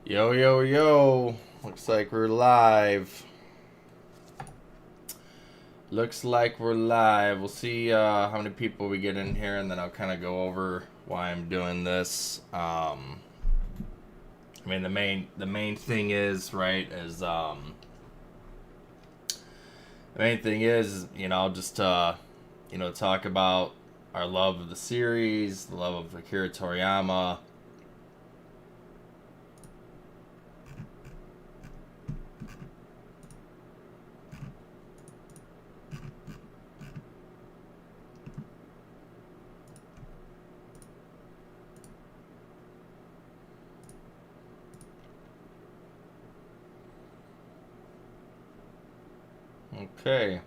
Yo, yo, yo. Looks like we're live. Looks like we're live. We'll see how many people we get in here, and then I'll kind of go over why I'm doing this. I mean, the main thing is, right, the main thing is, just talk about our love of the series, the love of Akira Toriyama. Okay.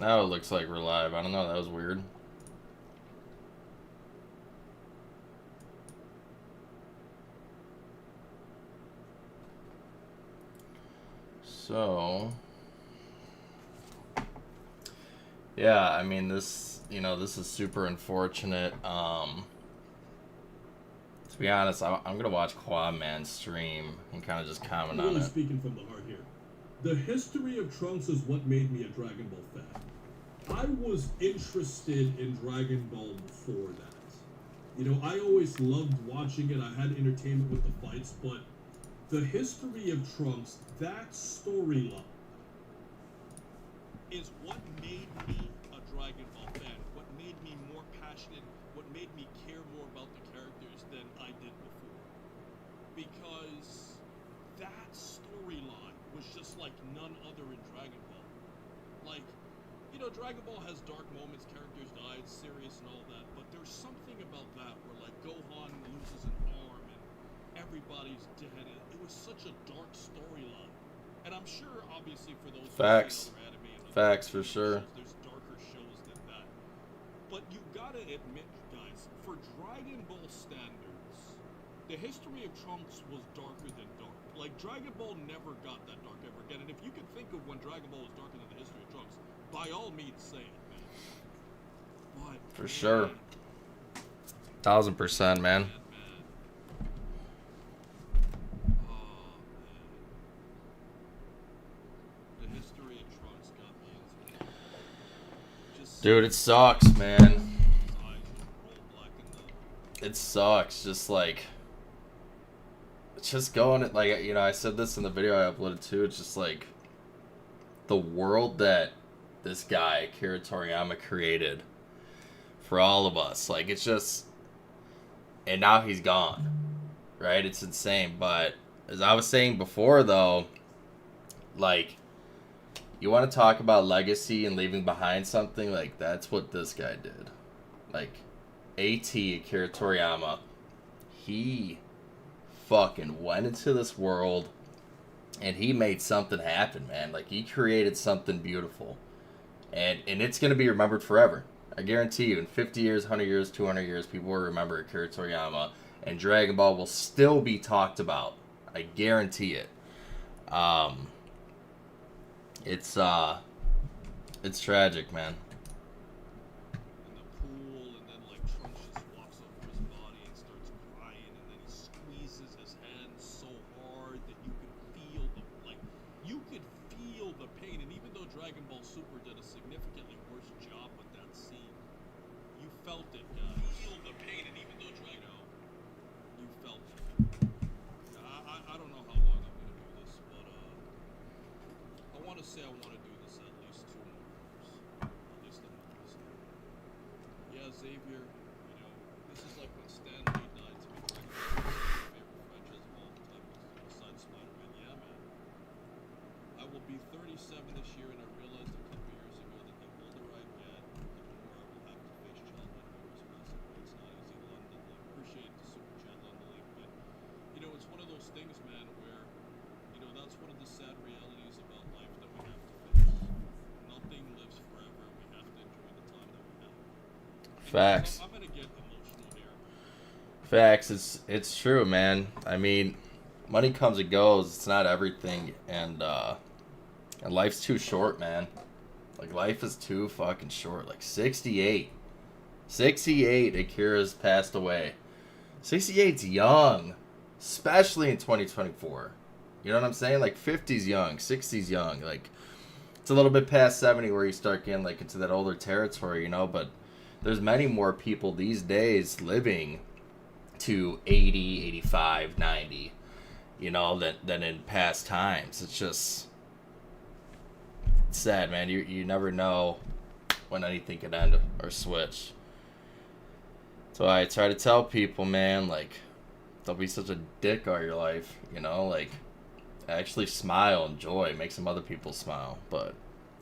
Now it looks like we're live. I don't know, that was weird. So, yeah, I mean, this is super unfortunate. To be honest, I'm gonna watch Quadman's stream and kind of just comment on Really it. speaking from the heart here. The history of Trunks is what made me a Dragon Ball fan. I was interested in Dragon Ball before that. I always loved watching it. I had entertainment with the fights, but the history of Trunks, that storyline, is what made me a Dragon Ball fan. What made me more passionate, what made me care more about the characters than I did before. Because that storyline was just like none other in Dragon Ball. Like, Dragon Ball has dark moments, characters die, it's serious and all that, but there's something about that where, like, Gohan loses an arm and everybody's dead. It was such a dark storyline. And I'm sure, obviously, for those Facts. who see other anime and Facts for sure. there's darker shows than that. But you gotta admit, guys, for Dragon Ball standards, the history of Trunks was darker than dark. Like, Dragon Ball never got that dark ever again. And if you can think of when Dragon Ball was darker than the history of Trunks, by all means say it, man. But, For sure. 1000%, man. Oh, man. The history of Trunks got me into it. Just Dude, it sucks, man. eyes roll black in the... It sucks. Just going at, like, I said this in the video I uploaded too. It's just like the world that this guy, Akira Toriyama, created for all of us. Like, it's just, and now he's gone, right? It's insane. But as I was saying before, though, like, you want to talk about legacy and leaving behind something, like, that's what this guy did. Like, Akira Toriyama, he fucking went into this world and he made something happen, man. Like, he created something beautiful. And it's going to be remembered forever. I guarantee you, in 50 years, 100 years, 200 years, people will remember Akira Toriyama, and Dragon Ball will still be talked about. I guarantee it. It's tragic, man. in the pool, and then, like, Trunks just walks over his body and starts crying, and then he squeezes his hand so hard that you could feel the pain. And even though Dragon Ball Super did a significantly worse job with that scene, you felt it, guys. Feel the pain, and even though you felt it. I don't know how long I'm gonna do this, but I want to say I want to do this at least 2 more years. At least I'm not listening. Yeah, Xavier, this is like when Stan Lee died to me. Dragon Ball is my favorite franchise of all time besides Spider-Man. Yeah, man. I will be 37 this year, and I realized a couple years ago that the older I get, the more I will have to face childhood responsibilities. It's not easy, London. I appreciate the super chat, London Lake, but it's one of those things, man, where that's one of the sad realities about life that we have to face. Nothing lives forever. We have to enjoy the time that we have. Facts. I'm gonna get emotional here. Facts. It's true, man. I mean, money comes and goes. It's not everything, and life's too short, man. Like, life is too fucking short. Like, 68. 68, Akira's passed away. 68's young. especially in 2024. You know what I'm saying? Like 50's young, 60's young. Like it's a little bit past 70 where you start getting like into that older territory, you know. But there's many more people these days living to 80, 85, 90, you know, than in past times. It's just it's sad, man. You never know when anything could end or switch. So I try to tell people, man, like, don't be such a dick all your life, you know, like, actually smile, enjoy, make some other people smile. But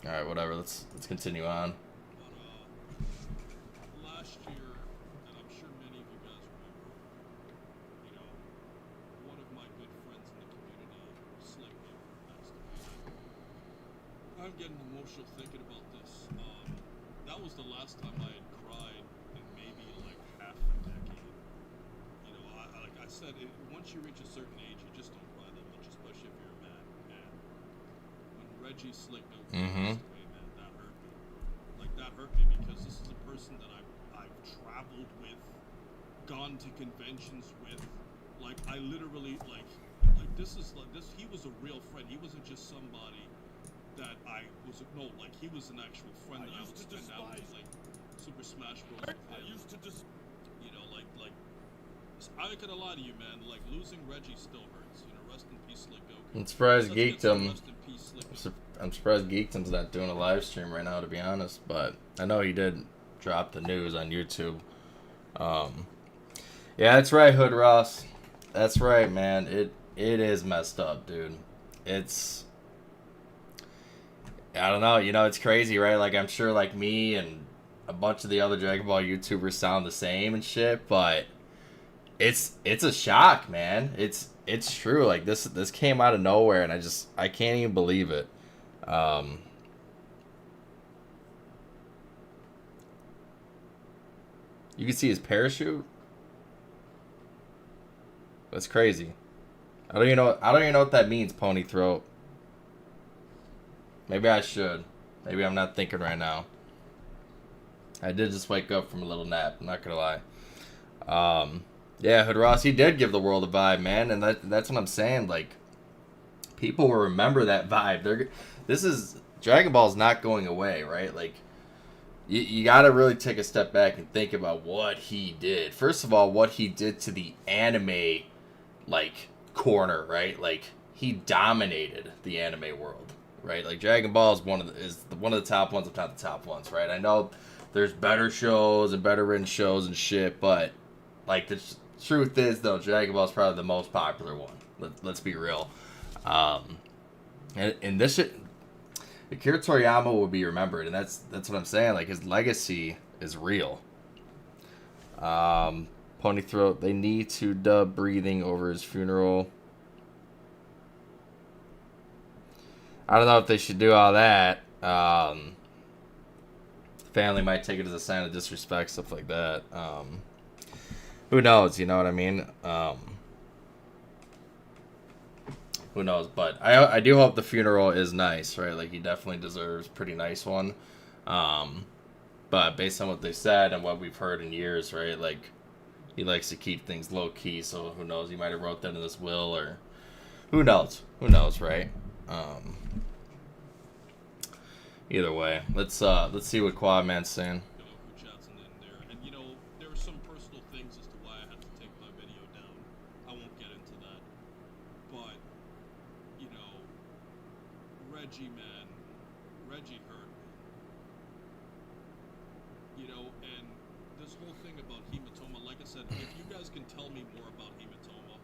all right, whatever. Let's continue on. But last year, and I'm sure many of you guys remember, you know, one of my good friends in the community, Slick Nick, passed away. I'm getting emotional thinking about this. That was the last time I had cried in maybe like half a decade. You know, like I said, once you reach a certain age, you just don't cry that much, especially if you're a man. And when Reggie Slick Nick passed away, man, that hurt me. Like that hurt me because this is a person that I've traveled with, gone to conventions with. Like I literally like this is like this. He was a real friend. He wasn't just somebody that I was like he was an actual friend that I would spend out with, like Super Smash Bros. With him. I used to just, you know, like I ain't gonna lie to you, man. Like losing Reggie still hurts. You know, rest in peace, Slick Goku. I'm surprised Geekdom. Rest in peace, Slick. I'm surprised Geekdom's not doing a live stream right now, to be honest. But I know he did drop the news on YouTube. Yeah, that's right, Hood Ross. That's right, man. It is messed up, dude. It's, I don't know, you know, it's crazy, right? Like, I'm sure, like, me and a bunch of the other Dragon Ball YouTubers sound the same and shit, but it's a shock, man. It's true. Like, this came out of nowhere, and I can't even believe it. You can see his parachute. That's crazy. I don't even know what that means, Pony Throat. Maybe I should. Maybe I'm not thinking right now. I did just wake up from a little nap. I'm not gonna lie. Yeah, Hood Ross, he did give the world a vibe, man, and that's what I'm saying. Like, people will remember that vibe. This is Dragon Ball's not going away, right? Like, you got to really take a step back and think about what he did. First of all, what he did to the anime, like, corner, right? Like, he dominated the anime world, right? Like, Dragon Ball is one of the top ones, if not the top ones, right? I know there's better shows and better written shows and shit, but like the truth is, though, Dragon Ball is probably the most popular one. Let's be real. And this shit, Akira Toriyama will be remembered, and that's what I'm saying. Like, his legacy is real. Pony Throat, they need to dub breathing over his funeral. I don't know if they should do all that. Family might take it as a sign of disrespect, stuff like that. Who knows? You know what I mean? Who knows? But I do hope the funeral is nice, right? Like, he definitely deserves a pretty nice one. But based on what they said and what we've heard in years, right? Like, he likes to keep things low key, so who knows? He might have wrote that in his will, or who knows? Who knows, right? Either way, let's see what Quadman's saying. Who chats in there, and you know, there are some personal things as to why I had to take my video down. I won't get into that, but you know, Reggie, man, Reggie hurt me. You know, and this whole thing about hematoma, like I said, if you guys can tell me more about hematoma,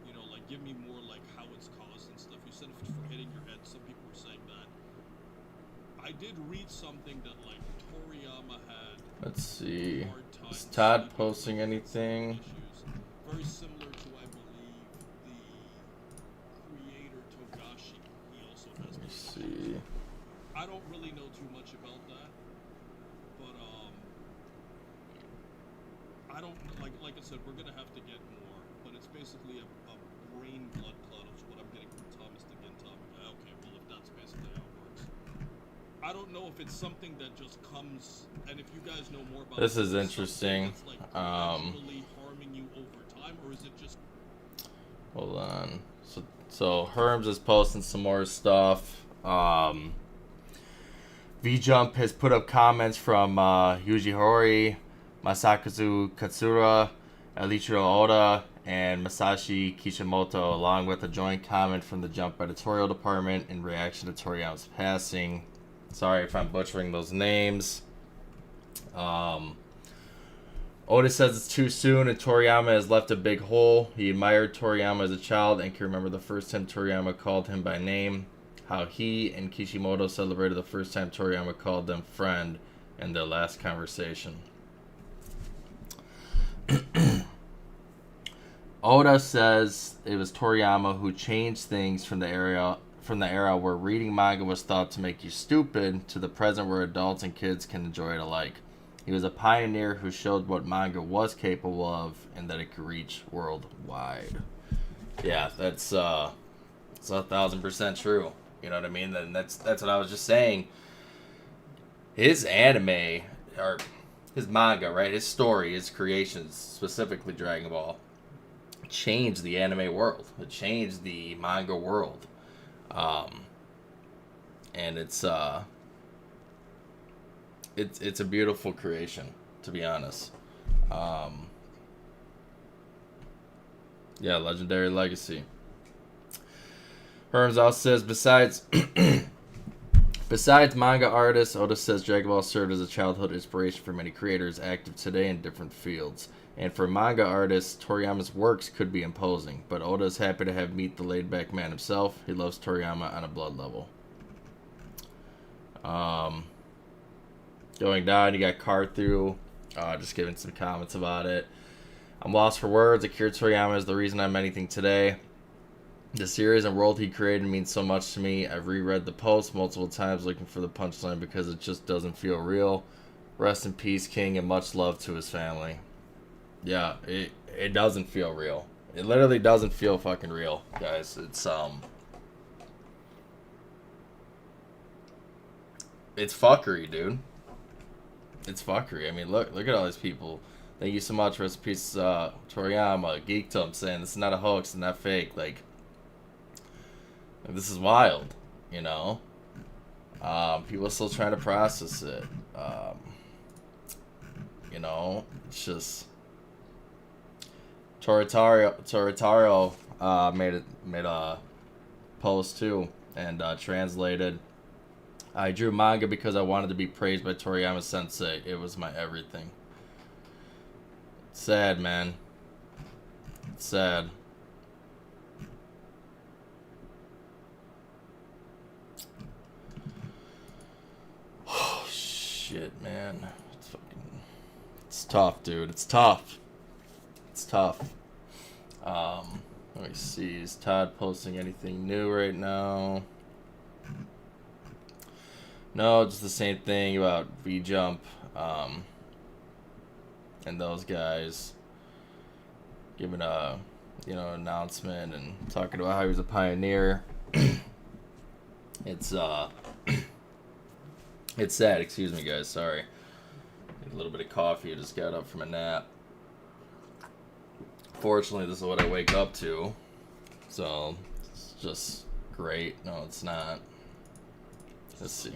you know, like give me more like how it's caused and stuff. You said if it's from hitting your head, some people were saying that. I did read something that like Toriyama had. Let's see. Is Todd posting anything? Very similar to, I believe, the creator Togashi. He also has. Let me see. I don't really know too much about that, but I don't like I said, we're gonna have to get more. But it's basically a brain blood clot is what I'm getting from Thomas the Gintama guy. Okay, well if that's basically how it works. I don't know if it's something that just comes, and if you guys know more about this is interesting. like harming you over time, or is it just Hold on. So Herms is posting some more stuff. V-Jump has put up comments from Yuji Horii, Masakazu Katsura, Elichiro Oda, and Masashi Kishimoto, along with a joint comment from the Jump editorial department in reaction to Toriyama's passing. Sorry if I'm butchering those names. Oda says it's too soon and Toriyama has left a big hole. He admired Toriyama as a child and can remember the first time Toriyama called him by name. How he and Kishimoto celebrated the first time Toriyama called them friend in their last conversation. Oda says it was Toriyama who changed things from the era where reading manga was thought to make you stupid to the present where adults and kids can enjoy it alike. He was a pioneer who showed what manga was capable of and that it could reach worldwide. Yeah, that's 1,000% true. You know what I mean? And that's what I was just saying. His anime, or his manga, right? His story, his creations, specifically Dragon Ball, changed the anime world. It changed the manga world. And it's a beautiful creation, to be honest. Yeah, legendary legacy. Herms also says, besides manga artists, Oda says Dragon Ball served as a childhood inspiration for many creators active today in different fields. And for manga artists, Toriyama's works could be imposing, but Oda is happy to have meet the laid-back man himself. He loves Toriyama on a blood level. Going down, you got Carthew, just giving some comments about it. I'm lost for words. Akira Toriyama is the reason I'm anything today. The series and world he created means so much to me. I've reread the post multiple times looking for the punchline because it just doesn't feel real. Rest in peace, King, and much love to his family. Yeah, it doesn't feel real. It literally doesn't feel fucking real, guys. It's fuckery, dude. It's fuckery. I mean, look at all these people. Thank you so much. Rest in peace, Toriyama, Geekdom, saying this is not a hoax, it's not fake. Like, this is wild, you know? People are still trying to process it. You know, it's just... Toritario made a post too and translated. I drew manga because I wanted to be praised by Toriyama Sensei. It was my everything. It's sad, man. It's sad. Oh shit, man. It's tough, dude. It's tough. It's tough. Let me see. Is Todd posting anything new right now? No, just the same thing about V-Jump, and those guys giving a, announcement and talking about how he was a pioneer. It's sad. Excuse me, guys. Sorry. Need a little bit of coffee. I just got up from a nap. Fortunately, this is what I wake up to, so it's just great. No, it's not. Let's see.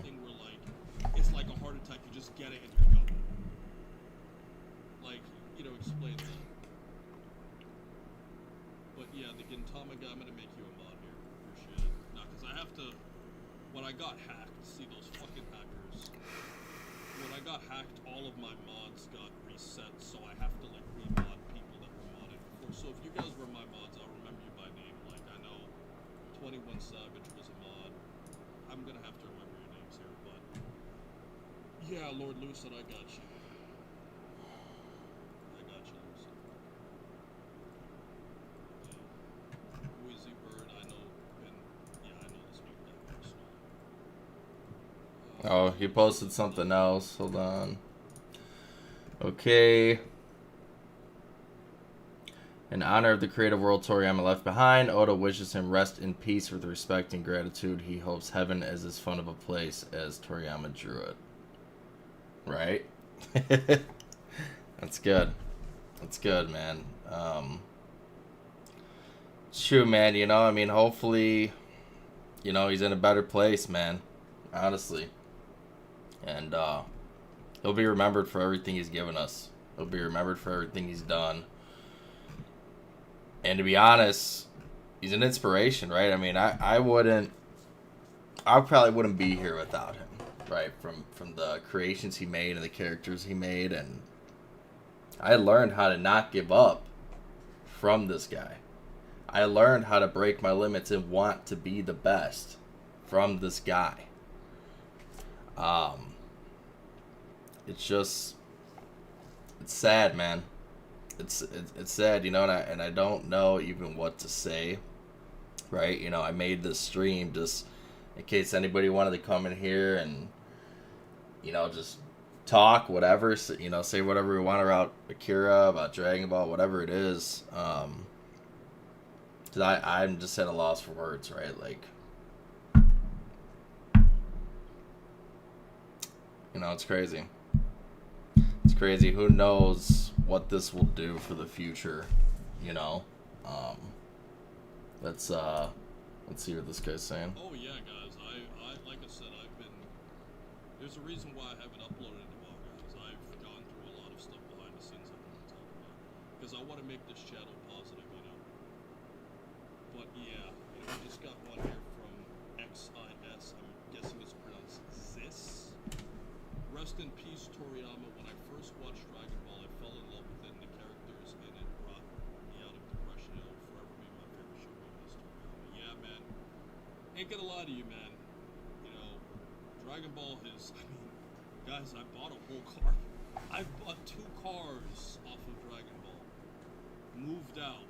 It's like a heart attack. You just get it and you're gone. Like, explain that. But yeah, the Gintama guy, I'm gonna make you a mod here for shit. Nah, because I have to. When I got hacked, see those fucking hackers. When I got hacked, all of my mods got reset, so I have to remod people that were modded before. So if you guys were my mods, I'll remember you by name. Like I know 21 Savage was a mod. I'm gonna have to remember your names here, but yeah, Lord Lucid, I got you. I got you, Lucid. Wheezy Bird, I know, and yeah, I know this guy personally. Oh, he posted something else. Hold on. Okay. In honor of the creative world Toriyama left behind, Oda wishes him rest in peace with respect and gratitude. He hopes heaven is as fun of a place as Toriyama drew it. Right? That's good. That's good, man. Shoot, man, you know, I mean, hopefully, you know, he's in a better place, man. Honestly. And he'll be remembered for everything he's given us. He'll be remembered for everything he's done. And to be honest, he's an inspiration, right? I mean, I probably wouldn't be here without him, right? From the creations he made and the characters he made, and I learned how to not give up from this guy. I learned how to break my limits and want to be the best from this guy. It's just, it's sad, man. It's sad, you know, and I don't know even what to say, right? You know, I made this stream just in case anybody wanted to come in here and, you know, just talk, whatever, you know, say whatever we want about Akira, about Dragon Ball, whatever it is. Because I'm just at a loss for words, right? Like, you know, it's crazy. It's crazy. Who knows what this will do for the future, you know? Let's see what this guy's saying. Oh yeah, guys. I like I said, there's a reason why I haven't uploaded in a while, guys. I've gone through a lot of stuff behind the scenes I want to talk about because I want to make this channel positive, you know. But yeah, you know, we just got one here from XIS. I'm guessing it's pronounced Zis. Rest in peace, Toriyama. When I first watched Dragon Ball, I fell in love with it and the characters, and it brought me out of depression. It'll forever be my favorite show by Mr. Toriyama. Yeah, man. Ain't gonna lie to you, man. You know, Dragon Ball is, I mean, guys, I bought a whole car. I bought 2 cars off of Dragon Ball. Moved out.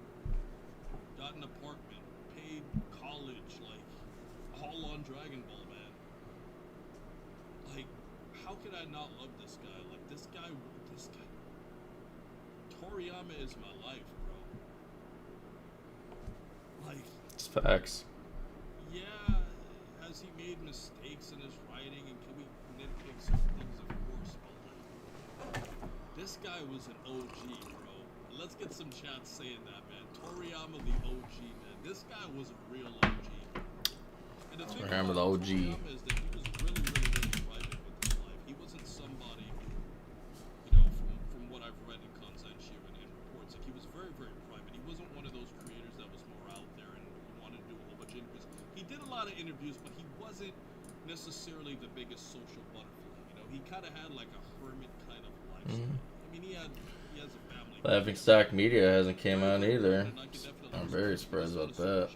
Got an apartment. Paid college, like, all on Dragon Ball, man. Like, how could I not love this guy? Like, this guy, Toriyama is my life, bro. Like, It's facts. yeah, has he made mistakes in his writing, and can we nitpick some things, of course, but like, this guy was an OG, bro. Let's get some chat saying that, man. Toriyama the OG, man. This guy was a real OG. And the thing Toriyama about the OG. Toriyama is that he was really, really, really private with his life. He wasn't somebody who, you know, from what I've read in Kanzenshuu and reports, like, he was very, very private. He wasn't one of those creators that was more out there and wanted to do a whole bunch of interviews. He did a lot of interviews, but he wasn't necessarily the biggest social butterfly. You know, he kind of had like a hermit kind of lifestyle. I mean, he has a family. Laughing Stock Media hasn't came out either. I'm very surprised about that.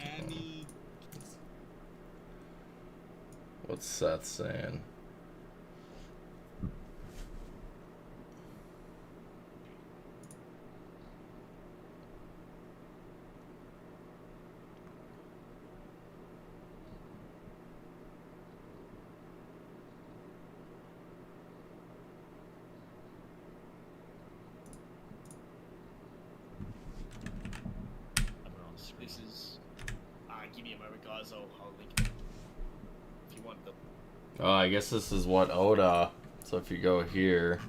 Annie. What's Seth saying? This is. Give me a moment, guys. I'll link it if you want the. Oh, I guess this is what Oda. So if you go here,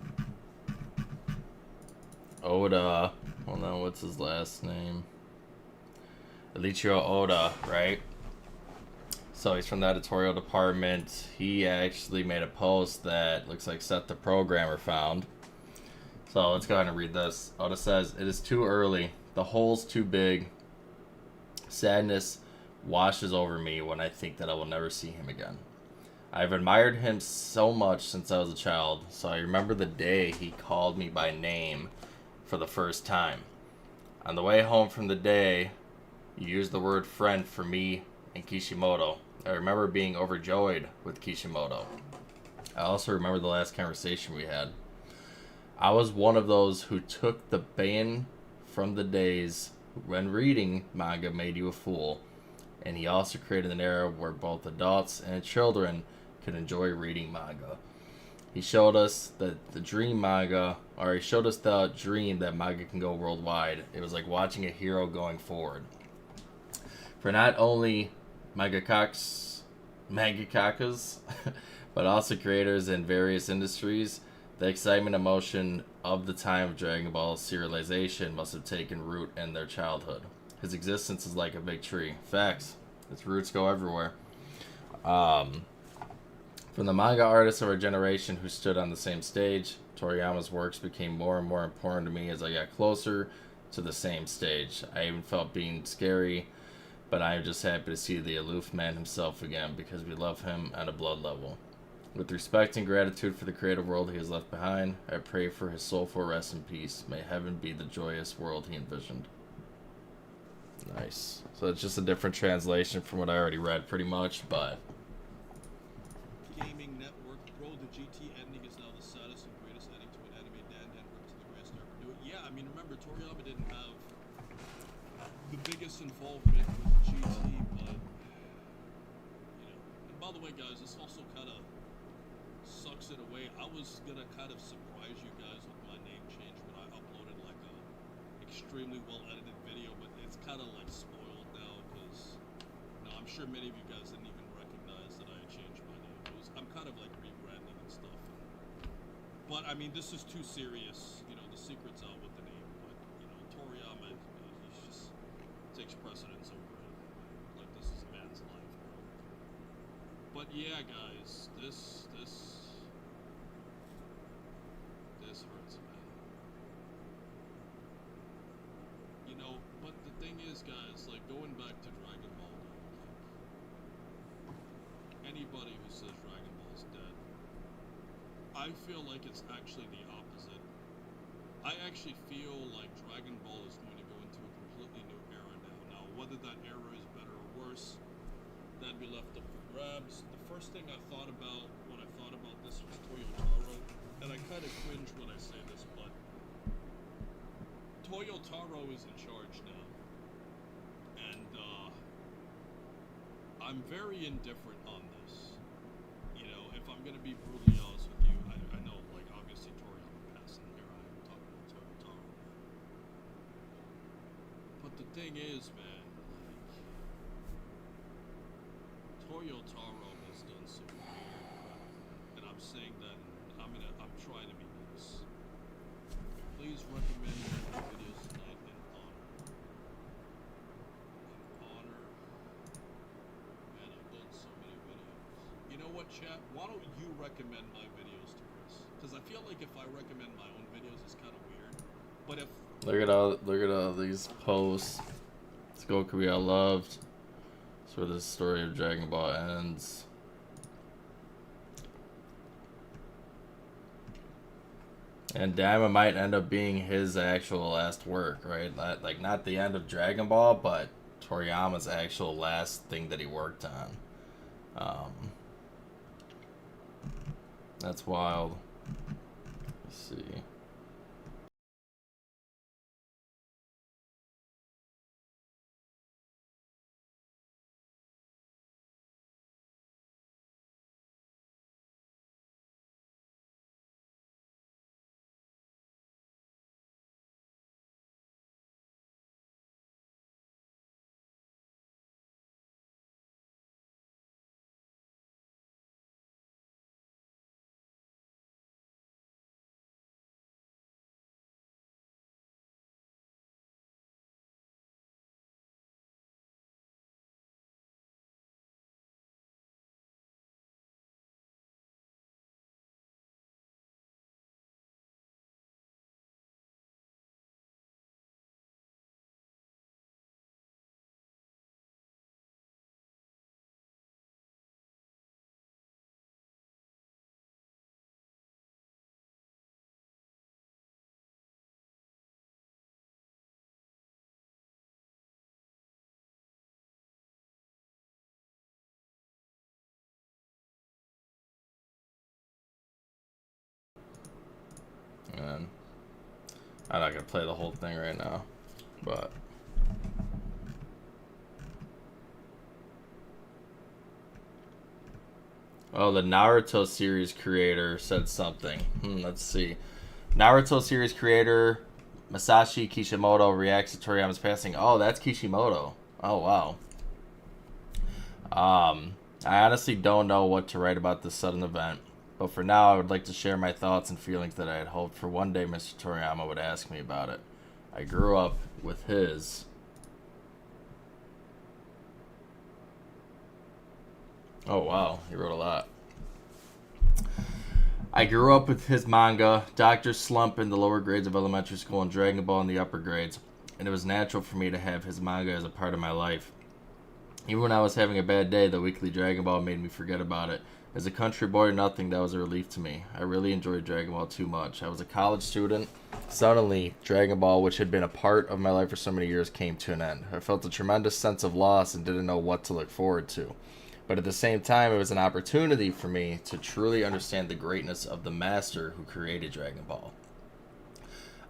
Oda. Hold on, what's his last name? Elichiro Oda, right? So he's from the editorial department. He actually made a post that looks like Seth the Programmer found. So let's go ahead and read this. Oda says, "It is too early. The hole's too big. Sadness washes over me when I think that I will never see him again. I've admired him so much since I was a child, so I remember the day he called me by name for the first time. On the way home from the day, you used the word friend for me and Kishimoto. I remember being overjoyed with Kishimoto. I also remember the last conversation we had. I was one of those who took the ban from the days when reading manga made you a fool, and he also created an era where both adults and children could enjoy reading manga. He showed us that the dream manga, or he showed us the dream that manga can go worldwide. It was like watching a hero going forward. For not only mangakakas, but also creators in various industries, the excitement and emotion of the time of Dragon Ball's serialization must have taken root in their childhood. His existence is like a big tree. Facts. Its roots go everywhere. From the manga artists of our generation who stood on the same stage, Toriyama's works became more and more important to me as I got closer to the same stage. I even felt being scary, but I am just happy to see the aloof man himself again because we love him on a blood level. With respect and gratitude for the creative world he has left behind, I pray for his soulful rest in peace. May heaven be the joyous world he envisioned. Nice. So it's just a different translation from what I already read pretty much, but... Gaming Network, bro, the GT ending is now the saddest and greatest ending to an anime. Dan work to the greatest to ever do it. Yeah, I mean, remember, Toriyama didn't have the biggest involvement with GT, but, you know. And by the way, guys, this also kind of sucks it away. I was going to kind of surprise you guys with my name change when I uploaded, like, a extremely well-edited video, but it's kind of, like, spoiled now, because, you know, I'm sure many of you guys didn't even recognize that I had changed my name. I'm kind of like rebranding and stuff. But I mean, this is too serious. You know, the secret's out with the name. But you know, Toriyama, he just takes precedence over it. Like this is a man's life, bro. But yeah, guys, this hurts, man. You know, but the thing is, guys, like going back to Dragon Ball, anybody who says Dragon Ball is dead, I feel like it's actually the opposite. I actually feel like Dragon Ball is going to go into a completely new era now. Now, whether that era is better or worse, that'd be left up for grabs. The first thing I thought about when I thought about this was Toyotaro, and I kind of cringe when I say this, but Toyotaro is in charge now. And, I'm very indifferent on this. You know, if I'm gonna be brutally honest with you, I know, like, obviously Toriyama passed, and here I am talking about Toyotaro. But the thing is, man, like, Toyotaro has done some weird crap, and I'm saying that, I'm trying to be nice. Please recommend my videos tonight in honor. Man, I've done so many videos. You know what, chat? Why don't you recommend my videos to Chris? Because I feel like if I recommend my own videos, it's kind of weird. But if Look at all these posts. Let's go, could be all loved. That's where the story of Dragon Ball ends. And Daima might end up being his actual last work, right? Like, not the end of Dragon Ball, but Toriyama's actual last thing that he worked on. That's wild. Let's see. And I'm not gonna play the whole thing right now, but oh, the Naruto series creator said something. Let's see. Naruto series creator Masashi Kishimoto reacts to Toriyama's passing. Oh, that's Kishimoto. Oh, wow. I honestly don't know what to write about this sudden event. But for now, I would like to share my thoughts and feelings that I had hoped for one day Mr. Toriyama would ask me about it. I grew up with his... Oh, wow. He wrote a lot. I grew up with his manga, Dr. Slump in the lower grades of elementary school, and Dragon Ball in the upper grades, and it was natural for me to have his manga as a part of my life. Even when I was having a bad day, the weekly Dragon Ball made me forget about it. As a country boy or nothing, that was a relief to me. I really enjoyed Dragon Ball too much. I was a college student. Suddenly, Dragon Ball, which had been a part of my life for so many years, came to an end. I felt a tremendous sense of loss and didn't know what to look forward to. But at the same time, it was an opportunity for me to truly understand the greatness of the master who created Dragon Ball.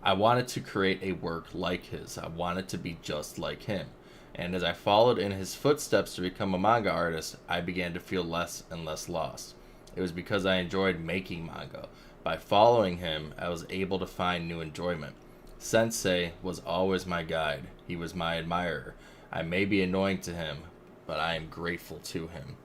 I wanted to create a work like his. I wanted to be just like him. And as I followed in his footsteps to become a manga artist, I began to feel less and less lost. It was because I enjoyed making manga. By following him, I was able to find new enjoyment. Sensei was always my guide. He was my admirer. I may be annoying to him, but I am grateful to him.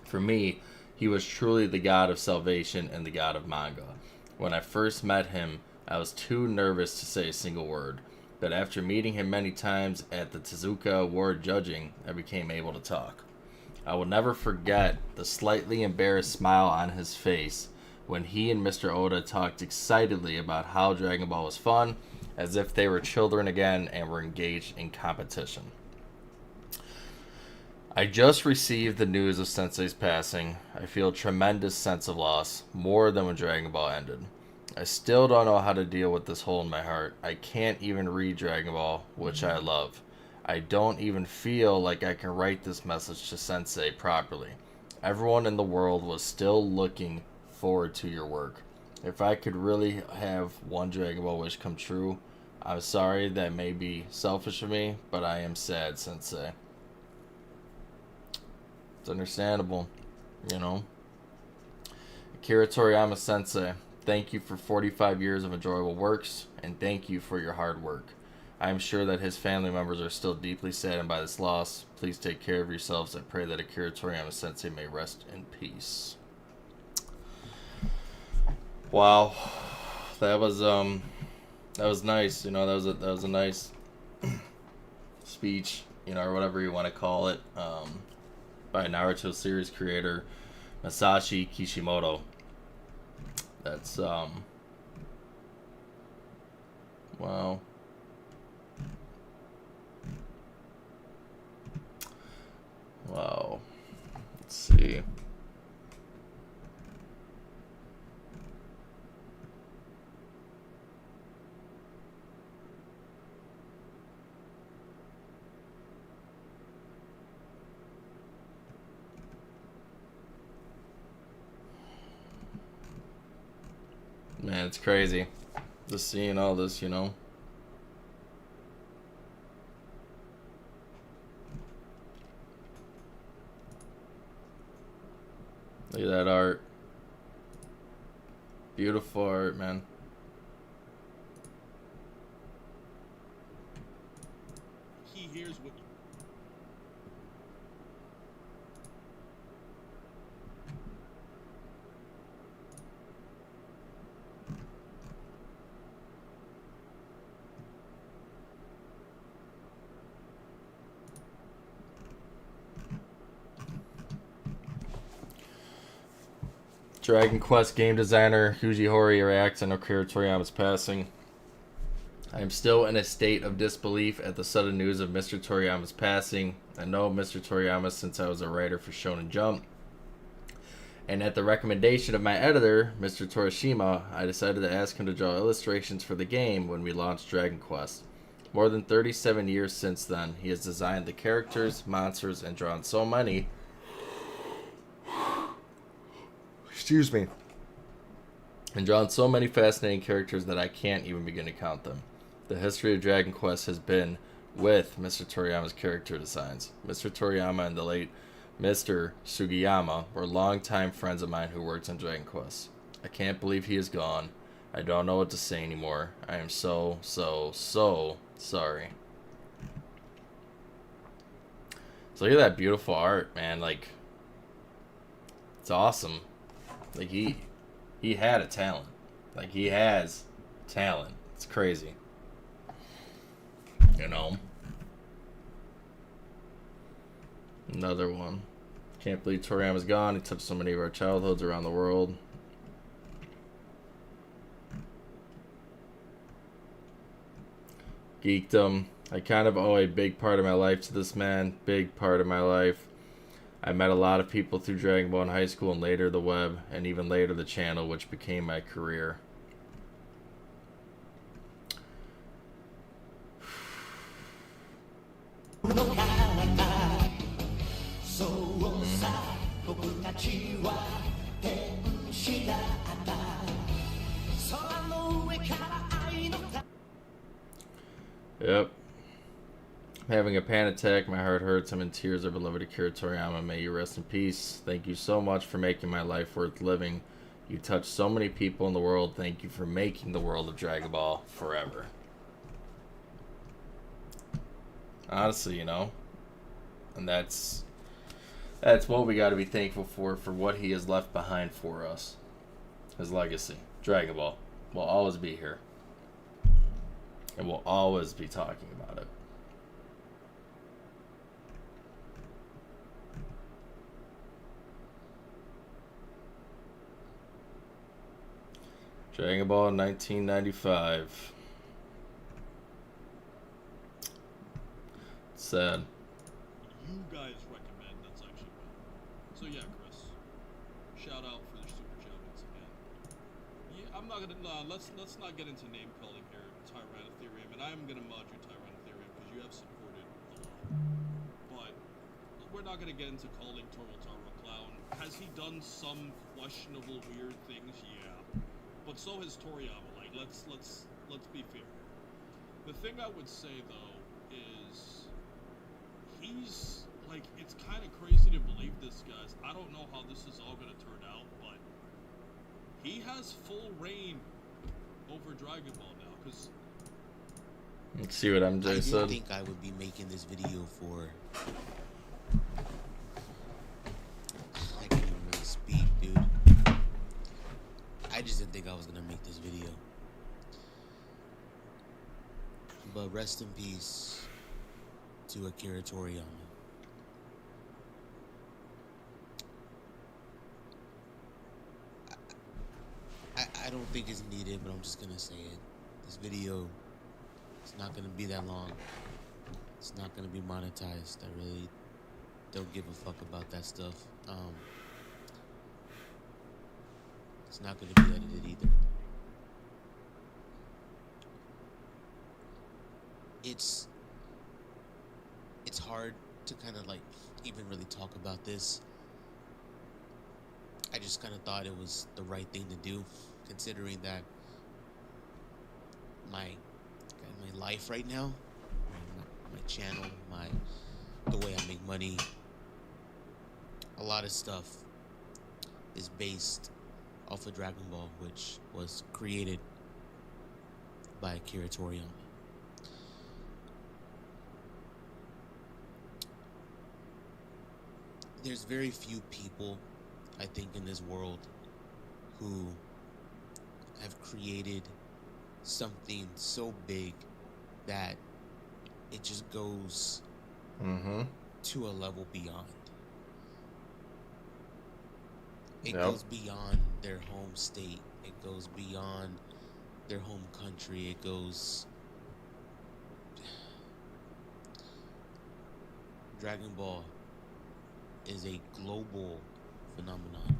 For me, he was truly the god of salvation and the god of manga. When I first met him, I was too nervous to say a single word. But after meeting him many times at the Tezuka Award judging, I became able to talk. I will never forget the slightly embarrassed smile on his face when he and Mr. Oda talked excitedly about how Dragon Ball was fun, as if they were children again and were engaged in competition. I just received the news of Sensei's passing. I feel a tremendous sense of loss, more than when Dragon Ball ended. I still don't know how to deal with this hole in my heart. I can't even read Dragon Ball, which I love. I don't even feel like I can write this message to Sensei properly. Everyone in the world was still looking forward to your work. If I could really have one Dragon Ball wish come true, I'm sorry that may be selfish of me, but I am sad, Sensei. It's understandable, you know. Akira Toriyama Sensei, thank you for 45 years of enjoyable works, and thank you for your hard work. I am sure that his family members are still deeply saddened by this loss. Please take care of yourselves. I pray that Akira Toriyama Sensei may rest in peace. Wow, that was nice. You know, that was a nice speech, you know, or whatever you want to call it, by Naruto series creator Masashi Kishimoto. That's wow. Wow. Let's see. Man, it's crazy. Just seeing all this, you know. Look at that art. Beautiful art, man. He hears what you... Dragon Quest game designer Yuji Horii reacts on Akira Toriyama's passing. I am still in a state of disbelief at the sudden news of Mr. Toriyama's passing. I know Mr. Toriyama since I was a writer for Shonen Jump. And at the recommendation of my editor, Mr. Torishima, I decided to ask him to draw illustrations for the game when we launched Dragon Quest. More than 37 years since then, he has designed the characters, monsters, and drawn so many... Excuse me. And drawn so many fascinating characters that I can't even begin to count them. The history of Dragon Quest has been with Mr. Toriyama's character designs. Mr. Toriyama and the late Mr. Sugiyama were longtime friends of mine who worked on Dragon Quest. I can't believe he is gone. I don't know what to say anymore. I am so sorry. So look at that beautiful art, man. Like, it's awesome. Like he had a talent. Like he has talent. It's crazy. You know. Another one. Can't believe Toriyama's gone. He touched so many of our childhoods around the world. Geekdom. I kind of owe a big part of my life to this man. Big part of my life. I met a lot of people through Dragon Ball in high school and later the web, and even later the channel, which became my career. Yep. I'm having a panic attack. My heart hurts. I'm in tears. Our beloved Akira Toriyama. May you rest in peace. Thank you so much for making my life worth living. You touched so many people in the world. Thank you for making the world of Dragon Ball forever. Honestly, you know. And that's what we got to be thankful for what he has left behind for us. His legacy. Dragon Ball will always be here. And we'll always be talking about it. Dragon Ball 1995. Sad. You guys recommend, that's actually better. So yeah, Chris, shout out for the super chat once again. Yeah, I'm not gonna let's not get into name calling here, Tyrannotherium, and I am gonna mod you Tyrannotherium because you have supported a lot. But we're not gonna get into calling Toro a clown. Has he done some questionable weird things? Yeah. But so has Toriyama. Like let's be fair. The thing I would say though is he's like, it's kind of crazy to believe this, guys. I don't know how this is all gonna turn out, but he has full reign over Dragon Ball now. Because let's see what MJ said. I didn't think I would be making this video for. I can't even really speak, dude. I just didn't think I was gonna make this video. But rest in peace to Akira Toriyama. I don't think it's needed, but I'm just gonna say it. This video is not gonna be that long. It's not gonna be monetized. I really don't give a fuck about that stuff. It's not gonna be edited either. It's hard to kind of like even really talk about this. I just kind of thought it was the right thing to do, considering that my life right now, my channel, the way I make money, a lot of stuff is based off of Dragon Ball, which was created by Akira Toriyama. There's very few people, I think, in this world who have created something so big that it just goes to a level beyond. It goes beyond their home state. It goes beyond their home country. It goes... Dragon Ball is a global phenomenon.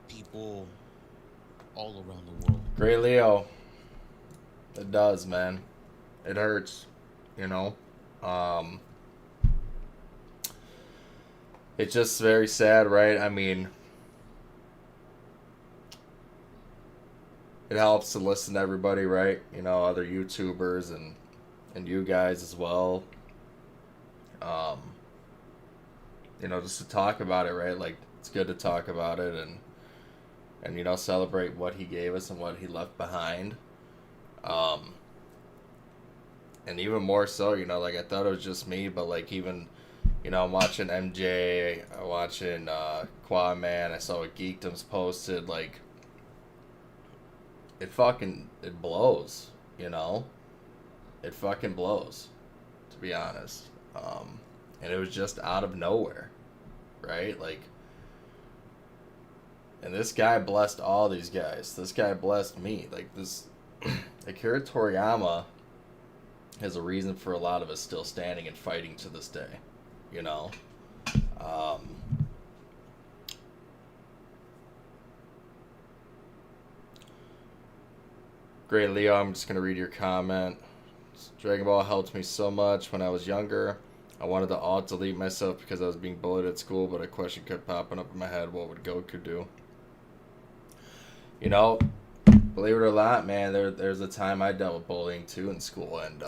People all around the world. Great Leo. It does, man. It hurts, you know. It's just very sad, right? I mean, it helps to listen to everybody, right? You know, other YouTubers and you guys as well. You know, just to talk about it, right? Like, it's good to talk about it and you know, celebrate what he gave us and what he left behind. And even more so, you know, like, I thought it was just me, but like, even, You know, I'm watching MJ, I'm watching Quaman. I saw what Geekdom's posted. Like, it blows. You know, it fucking blows, to be honest. And it was just out of nowhere, right? Like, and this guy blessed all these guys. This guy blessed me. Like, this Akira Toriyama has a reason for a lot of us still standing and fighting to this day. You know? Great Leo, I'm just going to read your comment. Dragon Ball helped me so much when I was younger. I wanted to alt-delete myself because I was being bullied at school, but a question kept popping up in my head. What would Goku do? You know, believe it or not, man, there's a time I dealt with bullying too in school, and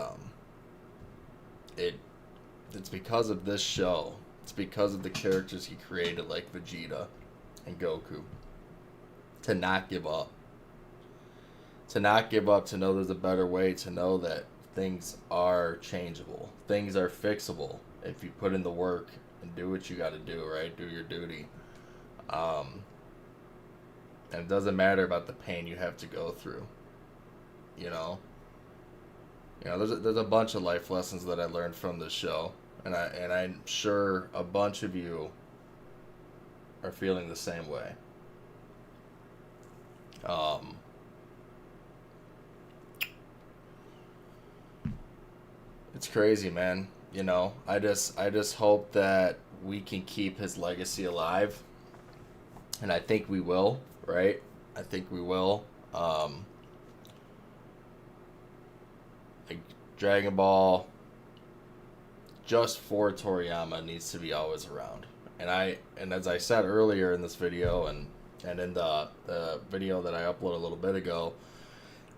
it's because of this show. It's because of the characters he created, like Vegeta and Goku. To not give up. To not give up, to know there's a better way, to know that things are changeable. Things are fixable if you put in the work and do what you got to do, right? Do your duty. And it doesn't matter about the pain you have to go through. You know? You know, there's a bunch of life lessons that I learned from this show. And I'm sure a bunch of you are feeling the same way. It's crazy, man. You know, I just hope that we can keep his legacy alive. And I think we will, right? I think we will. Like Dragon Ball, just for Toriyama, needs to be always around. And as I said earlier in this video and in the video that I uploaded a little bit ago,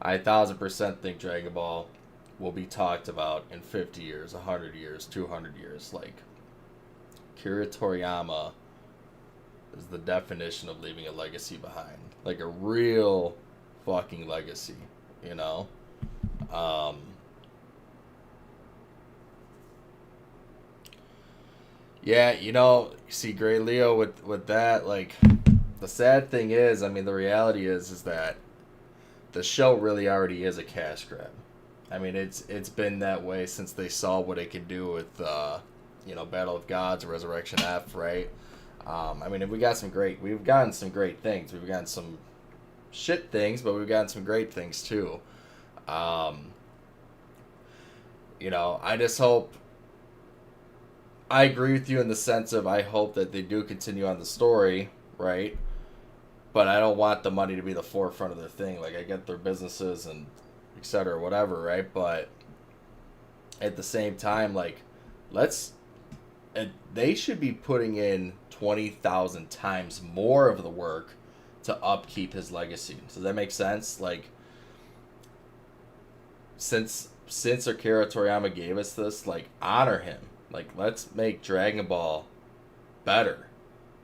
I 1000% think Dragon Ball will be talked about in 50 years, 100 years, 200 years. Like, Akira Toriyama is the definition of leaving a legacy behind. Like, a real fucking legacy, you know? Yeah, you know, see, Gray Leo, with that, like, the sad thing is, I mean, the reality is that the show really already is a cash grab. I mean, it's been that way since they saw what it could do with, you know, Battle of Gods, Resurrection F, right? I mean, we've gotten some great things. We've gotten some shit things, but we've gotten some great things too. You know, I just hope. I agree with you in the sense of I hope that they do continue on the story, right? But I don't want the money to be the forefront of their thing. Like, I get their businesses and et cetera, whatever, right? But at the same time, like, they should be putting in 20,000 times more of the work to upkeep his legacy. Does that make sense? Like, since Akira Toriyama gave us this, like, honor him. Like, let's make Dragon Ball better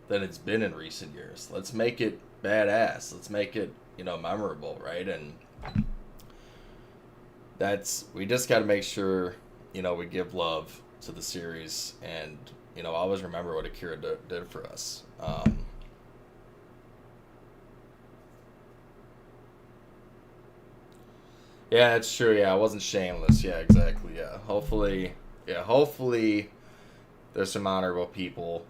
than it's been in recent years. Let's make it badass. Let's make it, you know, memorable, right? And we just got to make sure, you know, we give love to the series and, you know, always remember what Akira did for us. Yeah, that's true. Yeah, I wasn't shameless. Yeah, exactly. Yeah, hopefully there's some honorable people,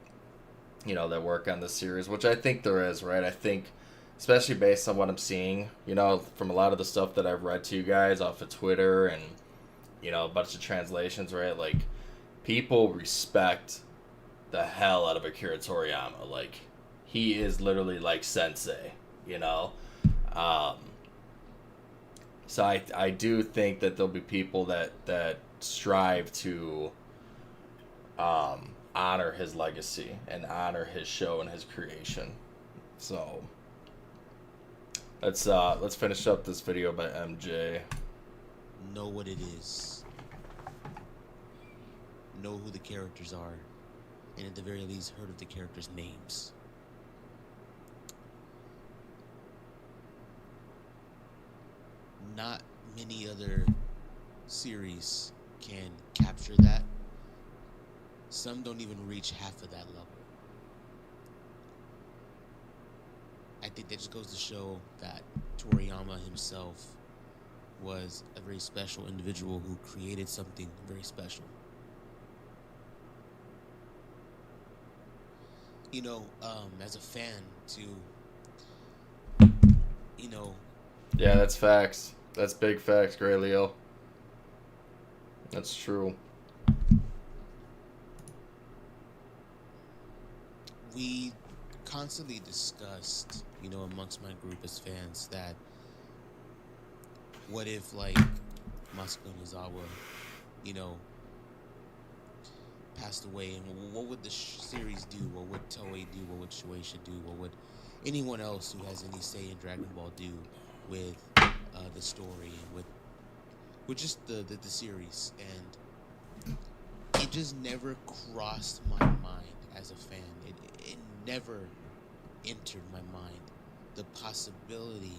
you know, that work on this series, which I think there is, right? I think, especially based on what I'm seeing, you know, from a lot of the stuff that I've read to you guys off of Twitter and, you know, a bunch of translations, right? Like, people respect the hell out of Akira Toriyama. Like, he is literally like sensei, you know? So I do think that there'll be people that strive to honor his legacy and honor his show and his creation. So let's finish up this video by MJ. Know what it is. Know who the characters are, and at the very least, heard of the characters' names. Not many other series can capture that Some don't even reach half of that level. I think that just goes to show that Toriyama himself was a very special individual who created something very special. You know, as a fan, to, you know, Yeah, that's facts. That's big facts, Gray Leo. That's true. we constantly discussed, you know, amongst my group as fans that what if, like, Masako Nozawa, you know, passed away, and what would the series do? What would Toei do? What would Shueisha do? What would anyone else who has any say in Dragon Ball do with the story and with just the series? And it just never crossed my mind as a fan. It never entered my mind the possibility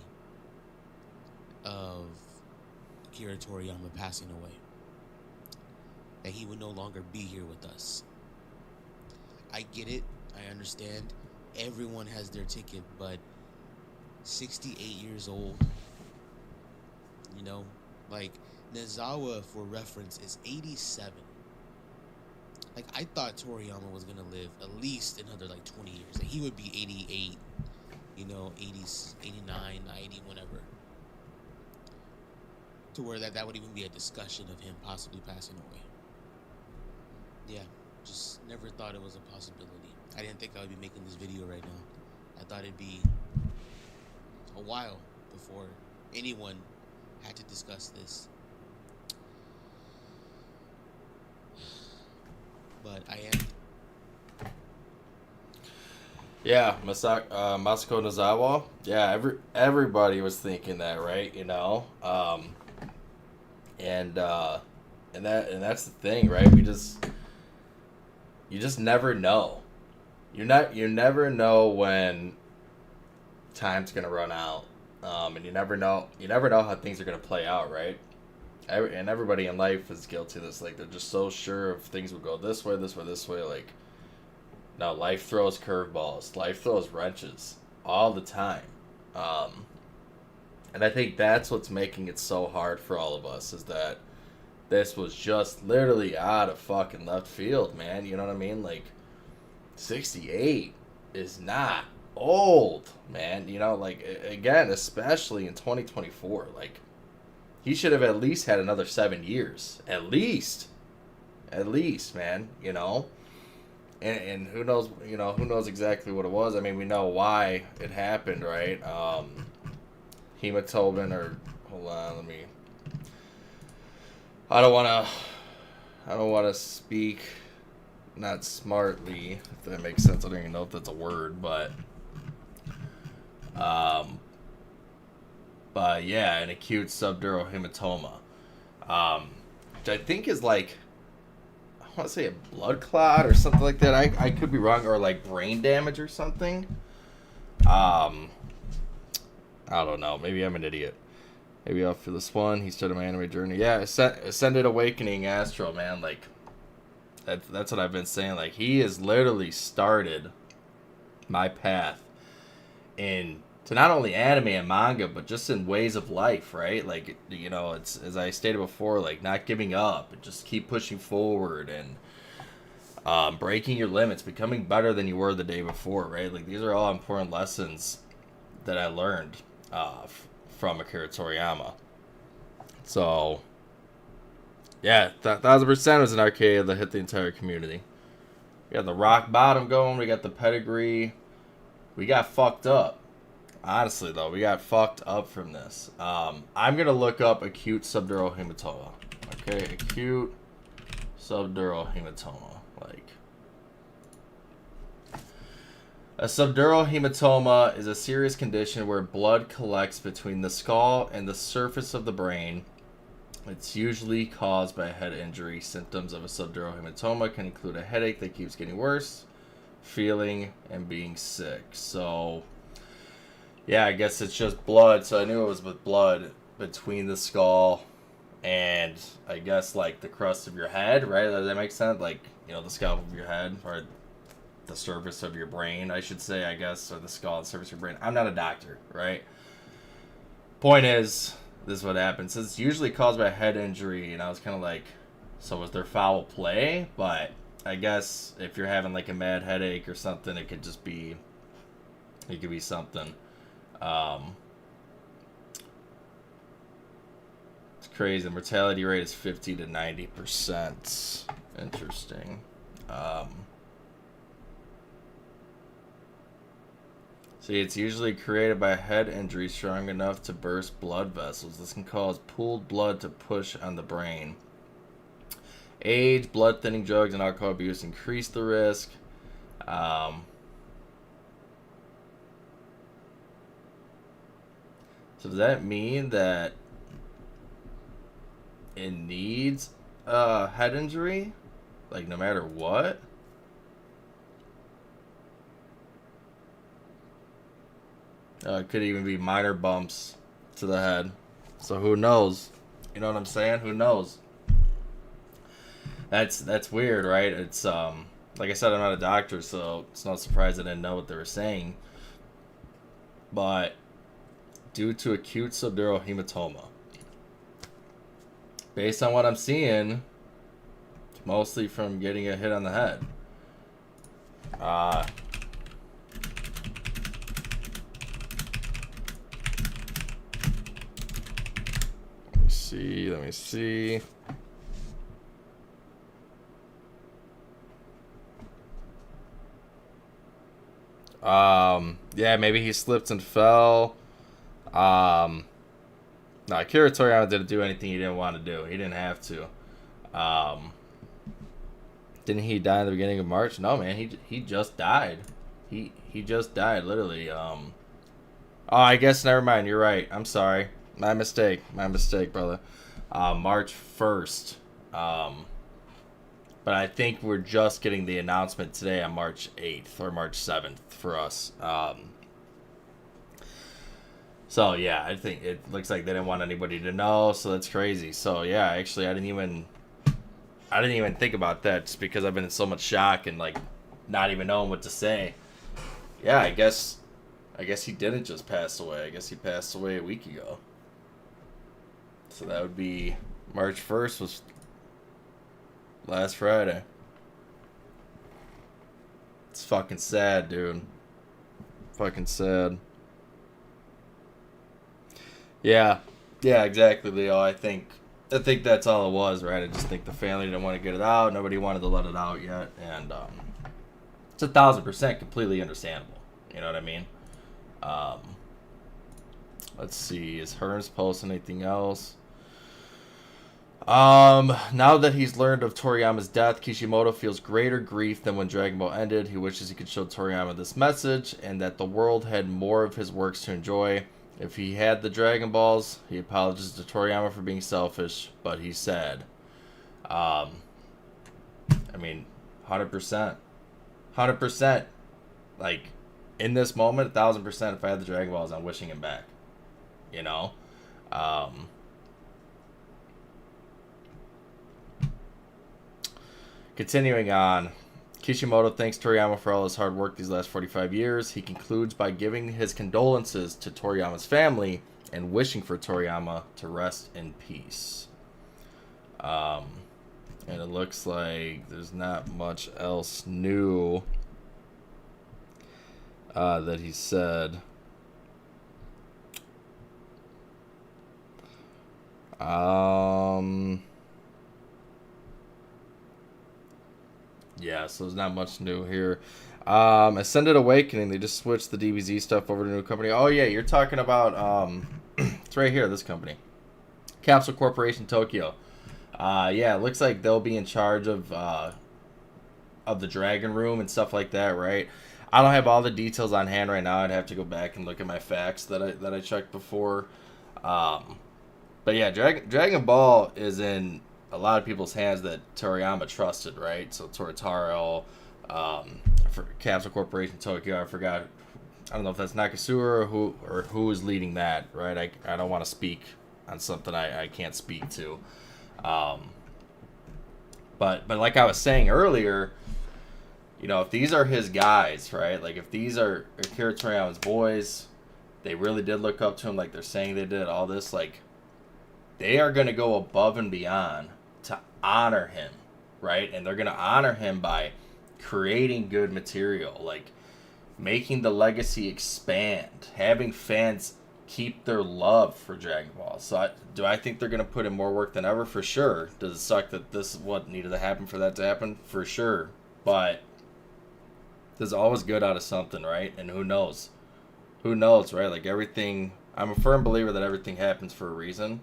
of Akira Toriyama passing away. That he would no longer be here with us. I get it. I understand. Everyone has their ticket, but 68 years old, you know, like Nozawa, for reference, is 87. Like, I thought Toriyama was gonna live at least another like 20 years. Like, he would be 88, you know, 80s, 89, 90, whatever. To where that would even be a discussion of him possibly passing away. Yeah, just never thought it was a possibility. I didn't think I would be making this video right now. I thought it'd be a while before anyone had to discuss this. But I am. Yeah, Masako Nozawa. Yeah, everybody was thinking that, right? You know, and that's the thing, right? You just never know. You never know when time's gonna run out, and you never know how things are gonna play out, right? And everybody in life is guilty of this. Like, they're just so sure of things will go this way, this way, this way. Like, no, life throws curveballs. Life throws wrenches all the time. And I think that's what's making it so hard for all of us, is that this was just literally out of fucking left field, man. You know what I mean? Like, 68 is not old, man. You know, like, again, especially in 2024, like, he should have at least had another 7 years. At least, man, you know? And who knows, who knows exactly what it was. I mean, we know why it happened, right? Hematoma, or, hold on, I don't want to speak not smartly, if that makes sense. I don't even know if that's a word, but yeah, an acute subdural hematoma, which I think is like, I want to say a blood clot or something like that. I could be wrong, or like brain damage or something. I don't know. Maybe I'm an idiot. Maybe after this one, he started my anime journey. Yeah, Ascended Awakening Astro, man. Like, that's what I've been saying. Like, he has literally started my path to not only anime and manga, but just in ways of life, right? Like, you know, it's, as I stated before, like, not giving up, and just keep pushing forward, and breaking your limits, becoming better than you were the day before, right? Like, these are all important lessons that I learned from Akira Toriyama. So, yeah, 1000% was an arcade that hit the entire community. We got the rock bottom going, we got the pedigree, we got fucked up. Honestly, though, we got fucked up from this. I'm going to look up acute subdural hematoma. Okay, acute subdural hematoma. Like, a subdural hematoma is a serious condition where blood collects between the skull and the surface of the brain. It's usually caused by a head injury. Symptoms of a subdural hematoma can include a headache that keeps getting worse, feeling, and being sick. So, yeah, I guess it's just blood. So I knew it was with blood between the skull and I guess like the crust of your head, right? Does that make sense? Like, you know, the scalp of your head, or the surface of your brain, I should say, I guess, or the skull, the surface of your brain. I'm not a doctor, right? Point is, this is what happens. It's usually caused by a head injury, and I was kind of like, so was there foul play? But I guess if you're having like a mad headache or something, it could just be, it could be something. It's crazy. The mortality rate is 50 to 90%. Interesting. See, it's usually created by a head injury strong enough to burst blood vessels. This can cause pooled blood to push on the brain. Age, blood thinning drugs, and alcohol abuse increase the risk. So does that mean that it needs a head injury? Like, no matter what? It could even be minor bumps to the head. So who knows? You know what I'm saying? Who knows? That's weird, right? It's like I said, I'm not a doctor, so it's no surprise I didn't know what they were saying. But due to acute subdural hematoma, based on what I'm seeing, it's mostly from getting a hit on the head. Let me see. Yeah, maybe he slipped and fell. No, Akira Toriyama didn't do anything he didn't want to do. He didn't have to. Didn't he die in the beginning of March? No, man, he just died. He just died, literally. Oh, I guess never mind. You're right. I'm sorry. My mistake, brother. March 1st. But I think we're just getting the announcement today on March 8th or March 7th for us. So yeah, I think it looks like they didn't want anybody to know, so that's crazy. So yeah, actually I didn't even think about that just because I've been in so much shock and like not even knowing what to say. Yeah, I guess he didn't just pass away. I guess he passed away a week ago. So that would be March 1st was last Friday. It's fucking sad, dude. Fucking sad. Yeah, exactly, Leo. I think that's all it was, right? I just think the family didn't want to get it out. Nobody wanted to let it out yet, and it's 1,000% completely understandable. You know what I mean? Let's see. Is Hearns posting anything else? Now that he's learned of Toriyama's death, Kishimoto feels greater grief than when Dragon Ball ended. He wishes he could show Toriyama this message and that the world had more of his works to enjoy. If he had the Dragon Balls, he apologizes to Toriyama for being selfish, but he's sad. I mean, 100%. 100%. Like, in this moment, 1,000%, if I had the Dragon Balls, I'm wishing him back. You know? Continuing on, Kishimoto thanks Toriyama for all his hard work these last 45 years. He concludes by giving his condolences to Toriyama's family and wishing for Toriyama to rest in peace. And it looks like there's not much else new that he said. Yeah, so there's not much new here. Ascended Awakening, they just switched the DBZ stuff over to a new company. Oh yeah, you're talking about it's right here, this company. Capsule Corporation Tokyo. Yeah, it looks like they'll be in charge of the Dragon Room and stuff like that, right? I don't have all the details on hand right now. I'd have to go back and look at my facts that I checked before. But yeah, Dragon Ball is in a lot of people's hands that Toriyama trusted, right? So Toritaro, for Capsule Corporation Tokyo, I forgot. I don't know if that's Nakasura or who is leading that, right? I don't want to speak on something I can't speak to. But like I was saying earlier, you know, if these are his guys, right? Like if these are Akira Toriyama's boys, they really did look up to him like they're saying they did, all this, like, they are going to go above and beyond to honor him, right? And they're going to honor him by creating good material, like making the legacy expand, having fans keep their love for Dragon Ball. So do I think they're going to put in more work than ever? For sure. Does it suck that this is what needed to happen for that to happen? For sure. But there's always good out of something, right? And who knows? Who knows, right? Like everything, I'm a firm believer that everything happens for a reason.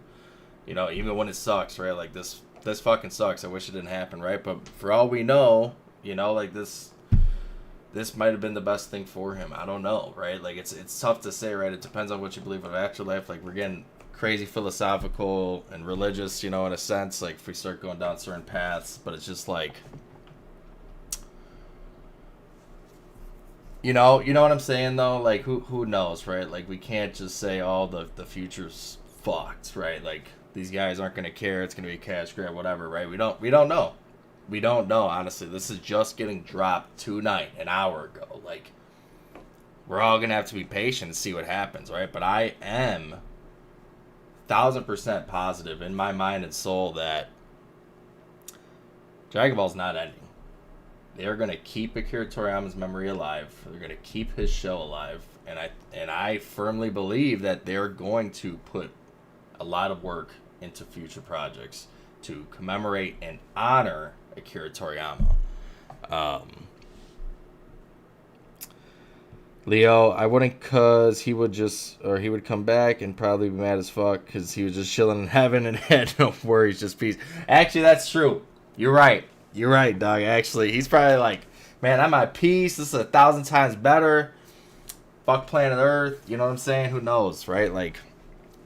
You know, even when it sucks, right? Like this fucking sucks. I wish it didn't happen, right? But for all we know, you know, like this might have been the best thing for him. I don't know, right? Like it's tough to say, right? It depends on what you believe of afterlife. Like we're getting crazy philosophical and religious, you know, in a sense, like if we start going down certain paths, but it's just like, you know what I'm saying though? Like who knows, right? Like we can't just say, oh, the future's fucked, right? Like these guys aren't gonna care, it's gonna be a cash grab, whatever, right? We don't know. We don't know, honestly. This is just getting dropped tonight, an hour ago. Like, we're all going to have to be patient and see what happens, right? But I am 1,000% positive in my mind and soul that Dragon Ball's not ending. They're going to keep Akira Toriyama's memory alive. They're going to keep his show alive. And I firmly believe that they're going to put a lot of work into future projects to commemorate and honor Akira Toriyama. Leo, I wouldn't, cause he would come back and probably be mad as fuck because he was just chilling in heaven and had no worries, just peace. Actually, that's true. You're right, dog. Actually, he's probably like, man, I'm at peace. This is 1,000 times better. Fuck planet Earth. You know what I'm saying? Who knows, right? Like,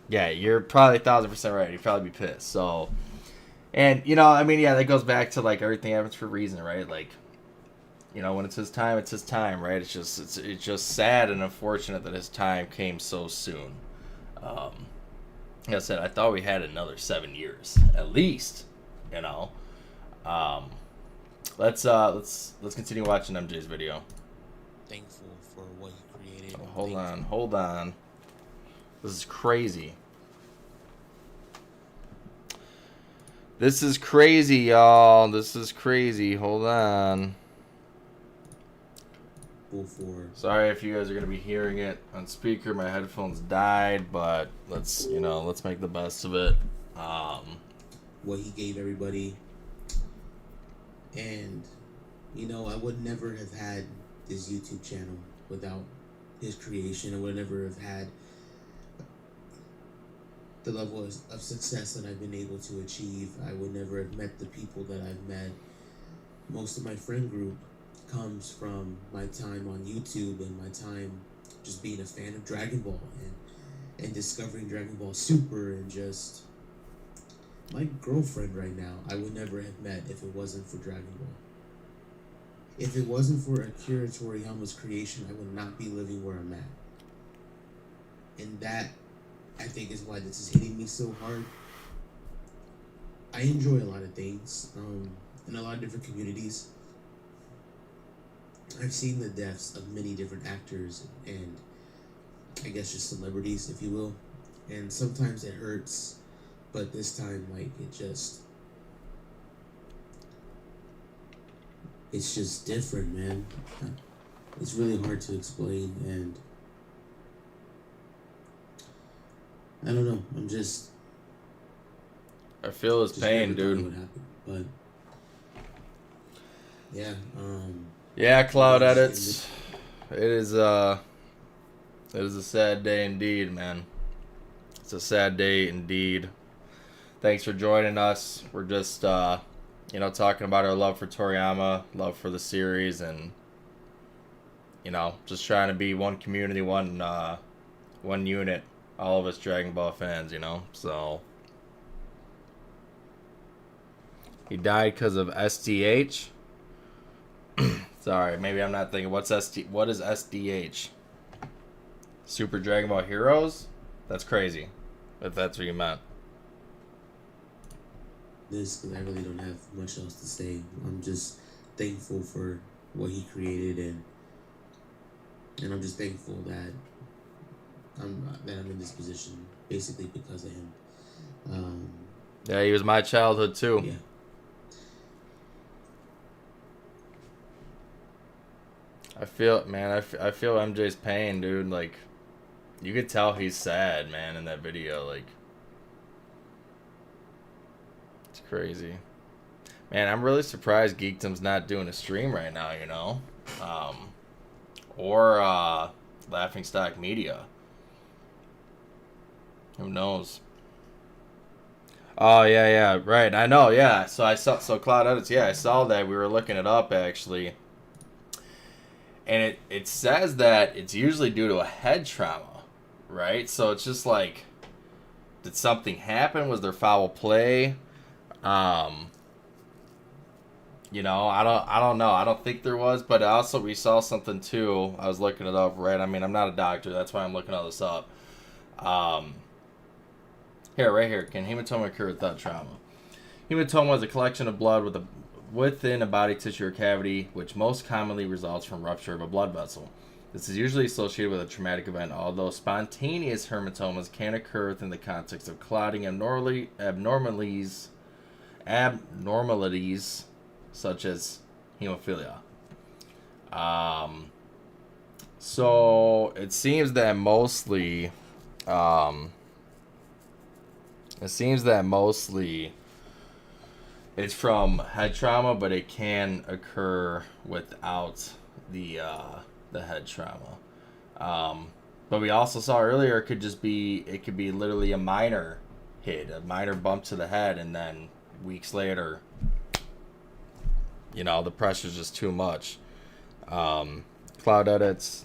yeah, you're probably 1,000% right. He'd probably be pissed. So. And, you know, I mean, yeah, that goes back to, like, everything happens for a reason, right? Like, you know, when it's his time, right? It's just sad and unfortunate that his time came so soon. Like I said, I thought we had another 7 years, at least, you know. Let's continue watching MJ's video. Thankful for what he created. Oh, hold on. This is crazy. This is crazy, y'all. This is crazy. Hold on. Sorry if you guys are gonna be hearing it on speaker. My headphones died, but let's make the best of it. What he gave everybody, and I would never have had this YouTube channel without his creation. I would never have had the level of success that I've been able to achieve. I would never have met the people that I've met. Most of my friend group comes from my time on YouTube and my time just being a fan of Dragon Ball and discovering Dragon Ball Super, and just my girlfriend right now I would never have met if it wasn't for Dragon Ball. If it wasn't for Akira Toriyama's creation, I would not be living where I'm at. And that, I think, is why this is hitting me so hard. I enjoy a lot of things in a lot of different communities. I've seen the deaths of many different actors and I guess just celebrities, if you will. And sometimes it hurts, but this time, like, it's just different, man. It's really hard to explain, and I don't know. I feel his pain, dude. What happened, but yeah. Yeah, Cloud Edits. It is a sad day indeed, man. It's a sad day indeed. Thanks for joining us. We're just talking about our love for Toriyama, love for the series, and just trying to be one community, one unit. All of us Dragon Ball fans, So he died because of SDH. Sorry, maybe I'm not thinking. What is SDH? Super Dragon Ball Heroes? That's crazy, if that's what you meant. this because I really don't have much else to say. I'm just thankful for what he created, and I'm just thankful that I'm in this position basically because of him. Yeah, he was my childhood too. Yeah. I feel, man, I feel MJ's pain, dude. Like, you could tell he's sad, man, in that video. Like, it's crazy. Man, I'm really surprised Geekdom's not doing a stream right now, you know? Or Laughing Stock Media. Who knows? Oh, yeah, right. I know, yeah. So Cloud Edits, yeah, I saw that. We were looking it up, actually. And it says that it's usually due to a head trauma, right? So it's just like, did something happen? Was there foul play? You know, I don't know. I don't think there was, but also we saw something too. I was looking it up, right? I mean, I'm not a doctor. That's why I'm looking all this up. Here, right here. Can hematoma occur without trauma? Hematoma is a collection of blood within a body tissue or cavity, which most commonly results from rupture of a blood vessel. This is usually associated with a traumatic event, although spontaneous hematomas can occur within the context of clotting abnormalities such as hemophilia. So it seems that mostly it's from head trauma, but it can occur without the head trauma. But we also saw earlier it could be literally a minor hit, a minor bump to the head, and then weeks later, you know, the pressure's just too much. Cloud Edits.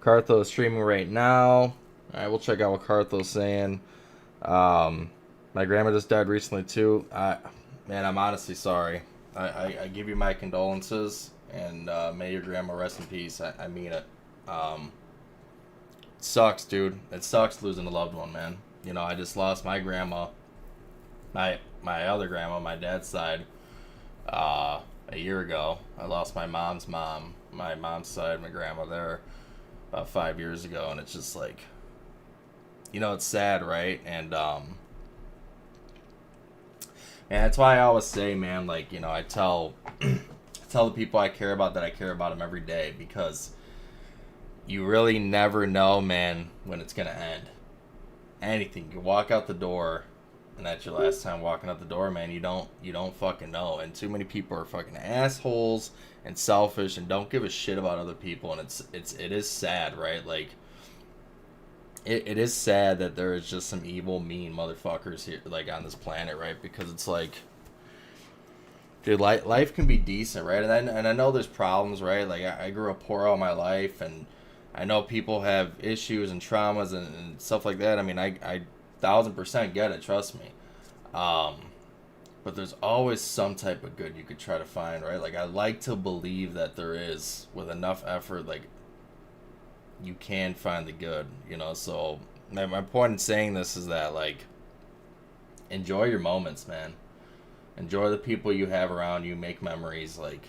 Cartho is streaming right now. All right, we'll check out what Cartho's saying. My grandma just died recently too. Man, I'm honestly sorry. I give you my condolences, and may your grandma rest in peace. I mean it. It sucks, dude. It sucks losing a loved one, man. You know, I just lost my grandma, my other grandma, my dad's side, a year ago. I lost my mom's mom, my mom's side, my grandma there, about 5 years ago, and it's just like, you know, it's sad, right? And that's why I always say, man, like, you know, I tell the people I care about that I care about them every day, because you really never know, man, when it's gonna end. Anything, you walk out the door, and that's your last time walking out the door, man. You don't fucking know, and too many people are fucking assholes and selfish and don't give a shit about other people, and it is sad, right? Like, it is sad that there is just some evil, mean motherfuckers here, like, on this planet, right? Because it's like, dude, life can be decent, right? And I know there's problems, right? Like, I grew up poor all my life, and I know people have issues and traumas and stuff like that. I mean, I 1000% get it, trust me. But there's always some type of good you could try to find, right? Like, I like to believe that there is, with enough effort, like, you can find the good, you know? So my point in saying this is that, like, enjoy your moments, man. Enjoy the people you have around you, make memories. Like,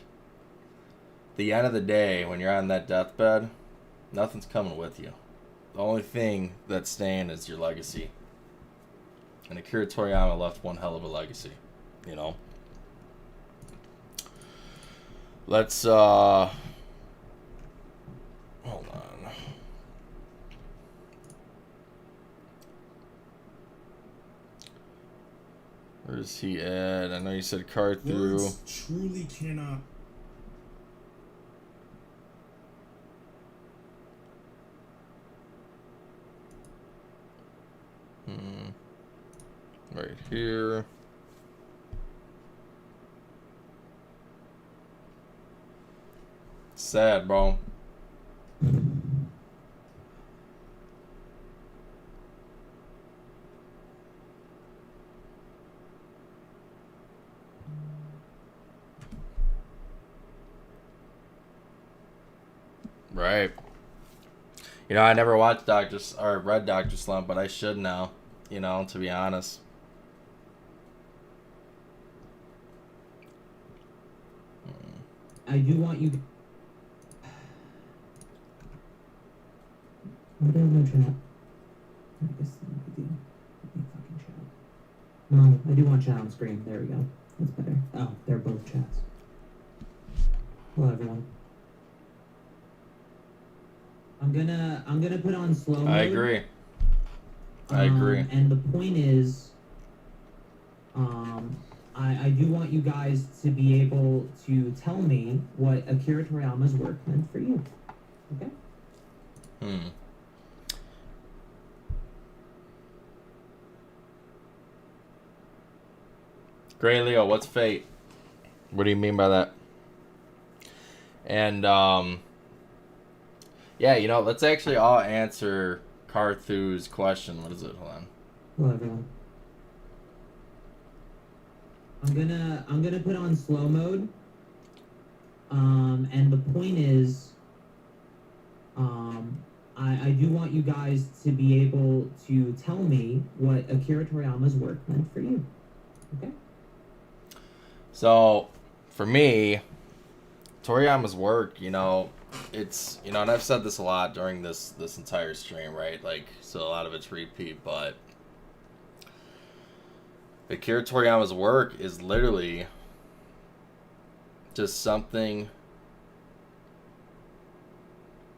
at the end of the day, when you're on that deathbed, nothing's coming with you. The only thing that's staying is your legacy. And Akira Toriyama left one hell of a legacy, you know? Let's, hold on. Where's he at? I know you said card through. Words truly cannot. Right here. Sad, bro. Right. You know, I never watched read Dr. Slump, but I should now, you know, to be honest. I do want you. Why do I have no chat? I guess it's not a big deal. Let me fucking chat. No, I do want chat on screen. There we go. That's better. Oh, they're both chats. Hello, everyone. I'm gonna put on slow mode. I agree. I agree. And the point is, I do want you guys to be able to tell me what Akira Toriyama's work meant for you. Okay? Gray Leo, what's fate? What do you mean by that? And, yeah, you know, let's actually all answer Carthu's question. What is it? Hold on. Hello, everyone. I'm gonna put on slow mode. And the point is, I do want you guys to be able to tell me what Akira Toriyama's work meant for you. Okay? So, for me, Toriyama's work, you know, it's, you know, and I've said this a lot during this entire stream, right? Like, so a lot of it's repeat, but Akira Toriyama's work is literally just something,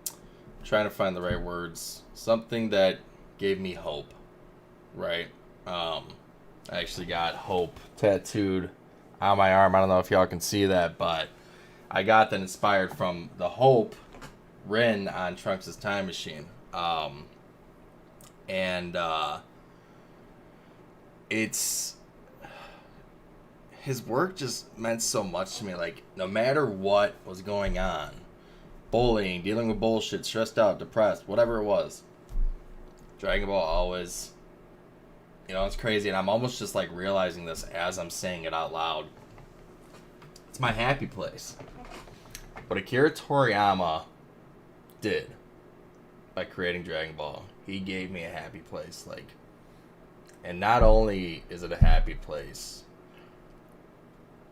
I'm trying to find the right words, something that gave me hope, right? I actually got hope tattooed on my arm. I don't know if y'all can see that, but I got that inspired from the hope written on Trunks' time machine. It's, his work just meant so much to me. Like, no matter what was going on, bullying, dealing with bullshit, stressed out, depressed, whatever it was, Dragon Ball always, you know, it's crazy. And I'm almost just like realizing this as I'm saying it out loud. It's my happy place. What Akira Toriyama did by creating Dragon Ball, he gave me a happy place. Like, and not only is it a happy place,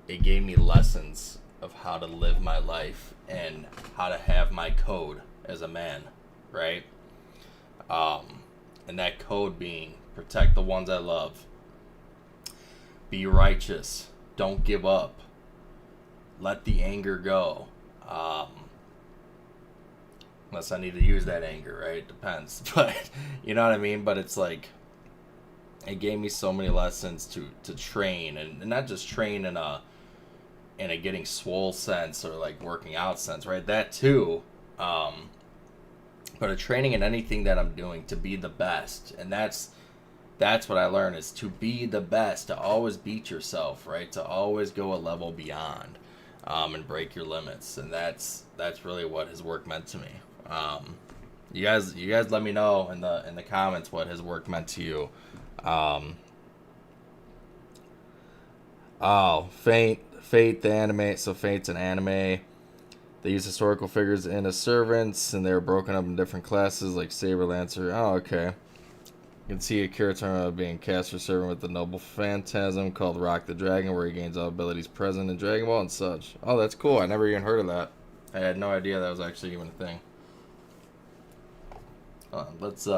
it gave me lessons of how to live my life and how to have my code as a man, right? And that code being protect the ones I love, be righteous, don't give up, let the anger go. Unless I need to use that anger, right? Depends. But, you know what I mean? But it's like, it gave me so many lessons to train, and not just train in a getting swole sense or like working out sense, right? That too. But a training in anything that I'm doing to be the best. And that's what I learned, is to be the best, to always beat yourself, right? To always go a level beyond, and break your limits. And that's really what his work meant to me. You guys let me know in the comments what his work meant to you. Fate, the anime. So Fate's an anime. They use historical figures in as servants, and they were broken up in different classes, like Saber Lancer. Oh, okay. You can see Akira Toriyama being cast for servant with the noble phantasm called Rock the Dragon, where he gains all abilities present in Dragon Ball and such. Oh, that's cool. I never even heard of that. I had no idea that was actually even a thing. Let's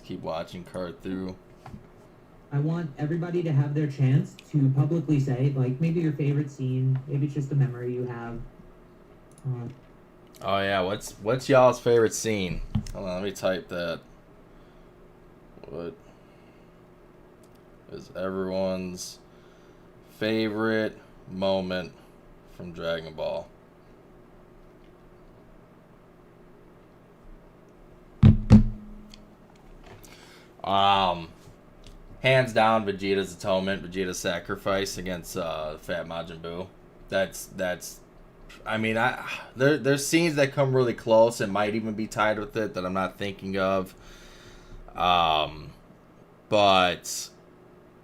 keep watching Card Through. I want everybody to have their chance to publicly say, like, maybe your favorite scene, maybe it's just a memory you have. Oh yeah, what's y'all's favorite scene? Hold on, let me type that. What is everyone's favorite moment from Dragon Ball? Hands down, Vegeta's atonement, Vegeta's sacrifice against Fat Majin Buu. That's. I mean, there's scenes that come really close and might even be tied with it that I'm not thinking of. But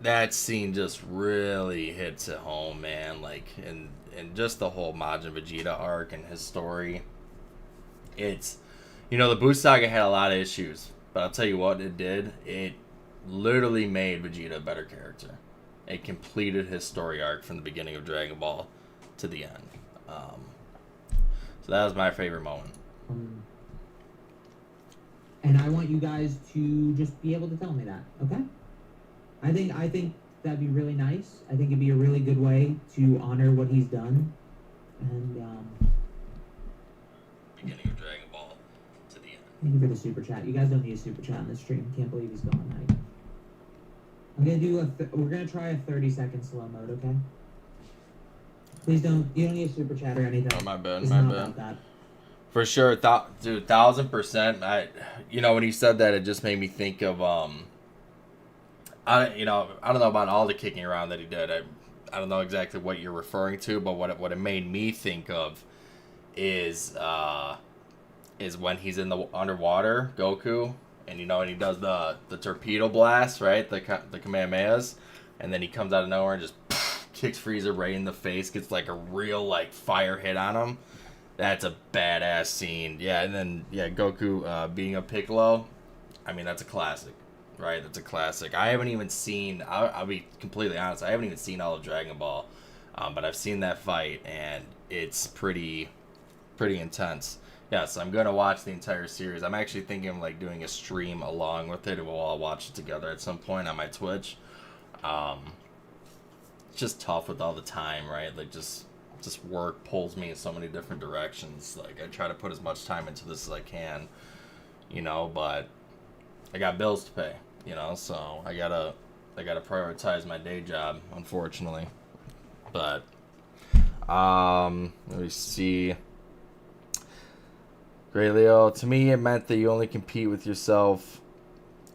that scene just really hits it home, man. Like, and just the whole Majin Vegeta arc and his story. It's, you know, the Buu Saga had a lot of issues, but I'll tell you what it did. It literally made Vegeta a better character. It completed his story arc from the beginning of Dragon Ball to the end. So that was my favorite moment. And I want you guys to just be able to tell me that, okay? I think that'd be really nice. I think it'd be a really good way to honor what he's done. And Beginning of Dragon Ball to the end. thank you for the super chat. You guys don't need a super chat on this stream. Can't believe he's gone. I'm gonna do we're gonna try a 30-second slow mode, okay? Please don't. You don't need a super chat or anything. Oh, my bad. It's My not bad. about that. For sure, dude, 1000%. When he said that, it just made me think of I don't know about all the kicking around that he did. I don't know exactly what you're referring to, but what it made me think of is when he's in the underwater, Goku, and and he does the torpedo blast, right? The Kamehamehas, and then he comes out of nowhere and just kicks Frieza right in the face, gets like a real like fire hit on him. That's a badass scene. Yeah, and then Goku beating up Piccolo. I mean, that's a classic, right? That's a classic. I haven't even seen. I'll be completely honest. I haven't even seen all of Dragon Ball, but I've seen that fight, and it's pretty intense. Yes, I'm gonna watch the entire series. I'm actually thinking of like doing a stream along with it. We'll all watch it together at some point on my Twitch. It's just tough with all the time, right? Like just work pulls me in so many different directions. Like I try to put as much time into this as I can, but I got bills to pay, so I gotta prioritize my day job, unfortunately. But let me see. Great Leo, to me it meant that you only compete with yourself,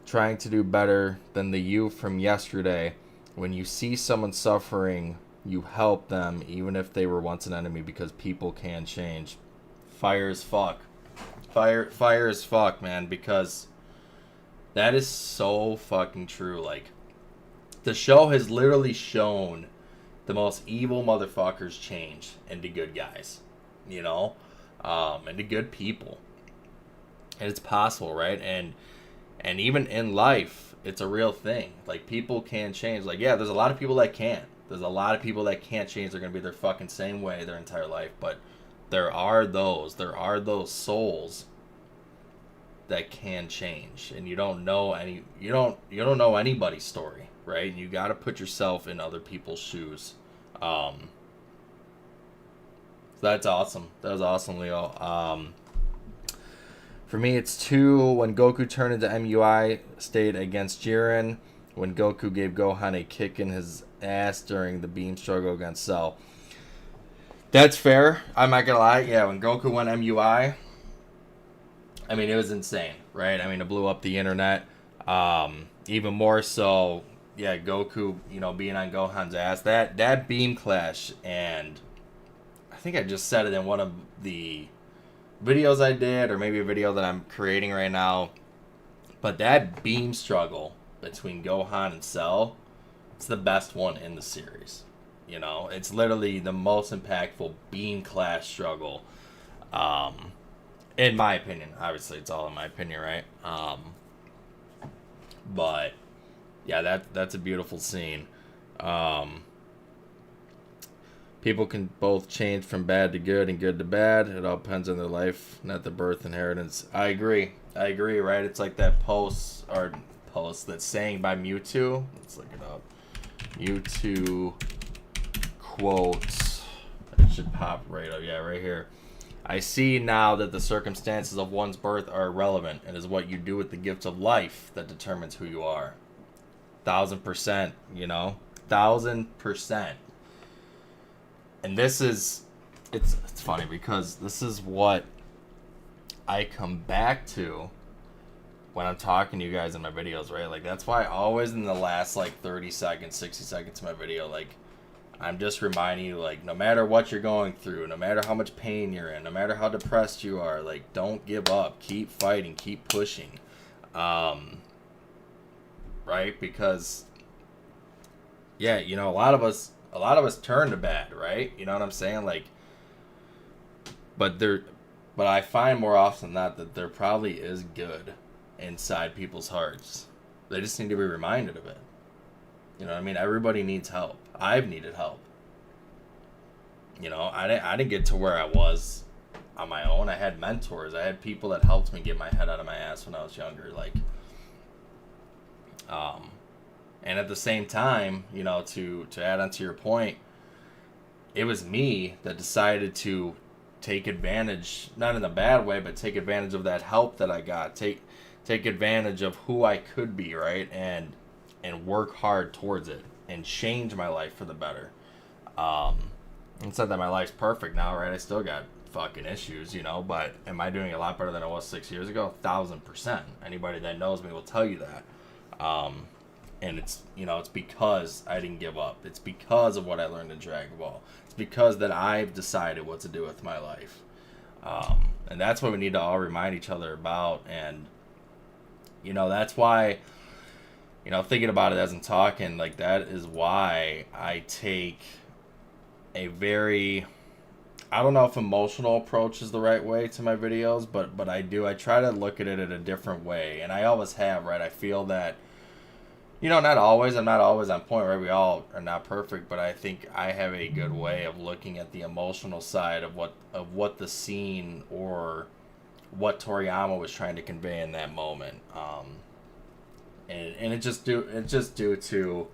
trying to do better than the you from yesterday. When you see someone suffering, you help them, even if they were once an enemy, because people can change. Fire as fuck. Fire as fuck, man, because that is so fucking true. Like, the show has literally shown the most evil motherfuckers change into good guys, into good people. And it's possible, right? And even in life, it's a real thing. Like, people can change. Like, yeah, there's a lot of people that can't. There's a lot of people that can't change. They're going to be their fucking same way their entire life. But there are those souls that can change. And you don't know anybody's story, right? And you got to put yourself in other people's shoes. So that's awesome. That was awesome, Leo. For me, it's 2 when Goku turned into MUI state against Jiren. When Goku gave Gohan a kick in his ass during the beam struggle against Cell. That's fair. I'm not gonna lie. Yeah, when Goku went MUI, I mean, it was insane, right? I mean, it blew up the internet. Even more so, yeah, Goku, being on Gohan's ass. That beam clash, and I think I just said it in one of the videos I did, or maybe a video that I'm creating right now. But that beam struggle between Gohan and Cell, it's the best one in the series. It's literally the most impactful beam clash struggle, in my opinion. Obviously, it's all in my opinion, right? But yeah, that's a beautiful scene. People can both change from bad to good and good to bad. It all depends on their life, not the birth inheritance. I agree, right? It's like that post that's saying by Mewtwo. Let's look it up. Mewtwo quotes. It should pop right up. Yeah, right here. I see now that the circumstances of one's birth are irrelevant. It is what you do with the gifts of life that determines who you are. 1000%, 1000%. And this is, it's funny because this is what I come back to when I'm talking to you guys in my videos, right? Like, that's why always in the last, 30 seconds, 60 seconds of my video, I'm just reminding you, no matter what you're going through, no matter how much pain you're in, no matter how depressed you are, don't give up. Keep fighting. Keep pushing. Right? Because, yeah, a lot of us turn to bad, right? You know what I'm saying? But I find more often than not that there probably is good inside people's hearts. They just need to be reminded of it. You know what I mean? Everybody needs help. I've needed help. I didn't get to where I was on my own. I had mentors. I had people that helped me get my head out of my ass when I was younger. Like, and at the same time, you know, to add on to your point, it was me that decided to take advantage, not in a bad way, but take advantage of that help that I got. Take advantage of who I could be, right? And work hard towards it and change my life for the better. It's not that my life's perfect now, right? I still got fucking issues, you know, but am I doing a lot better than I was 6 years ago? 1,000%. Anybody that knows me will tell you that. And it's, you know, it's because I didn't give up. It's because of what I learned in Dragon Ball. It's because that I've decided what to do with my life. And that's what we need to all remind each other about. And, you know, that's why, you know, thinking about it as I'm talking, like, that is why I take a very, I don't know if emotional approach is the right way to my videos, but I do. I try to look at it in a different way. And I always have, right? I feel that, you know, not always. I'm not always on point, right? We all are not perfect, but I think I have a good way of looking at the emotional side of what the scene or what Toriyama was trying to convey in that moment. And it's just due to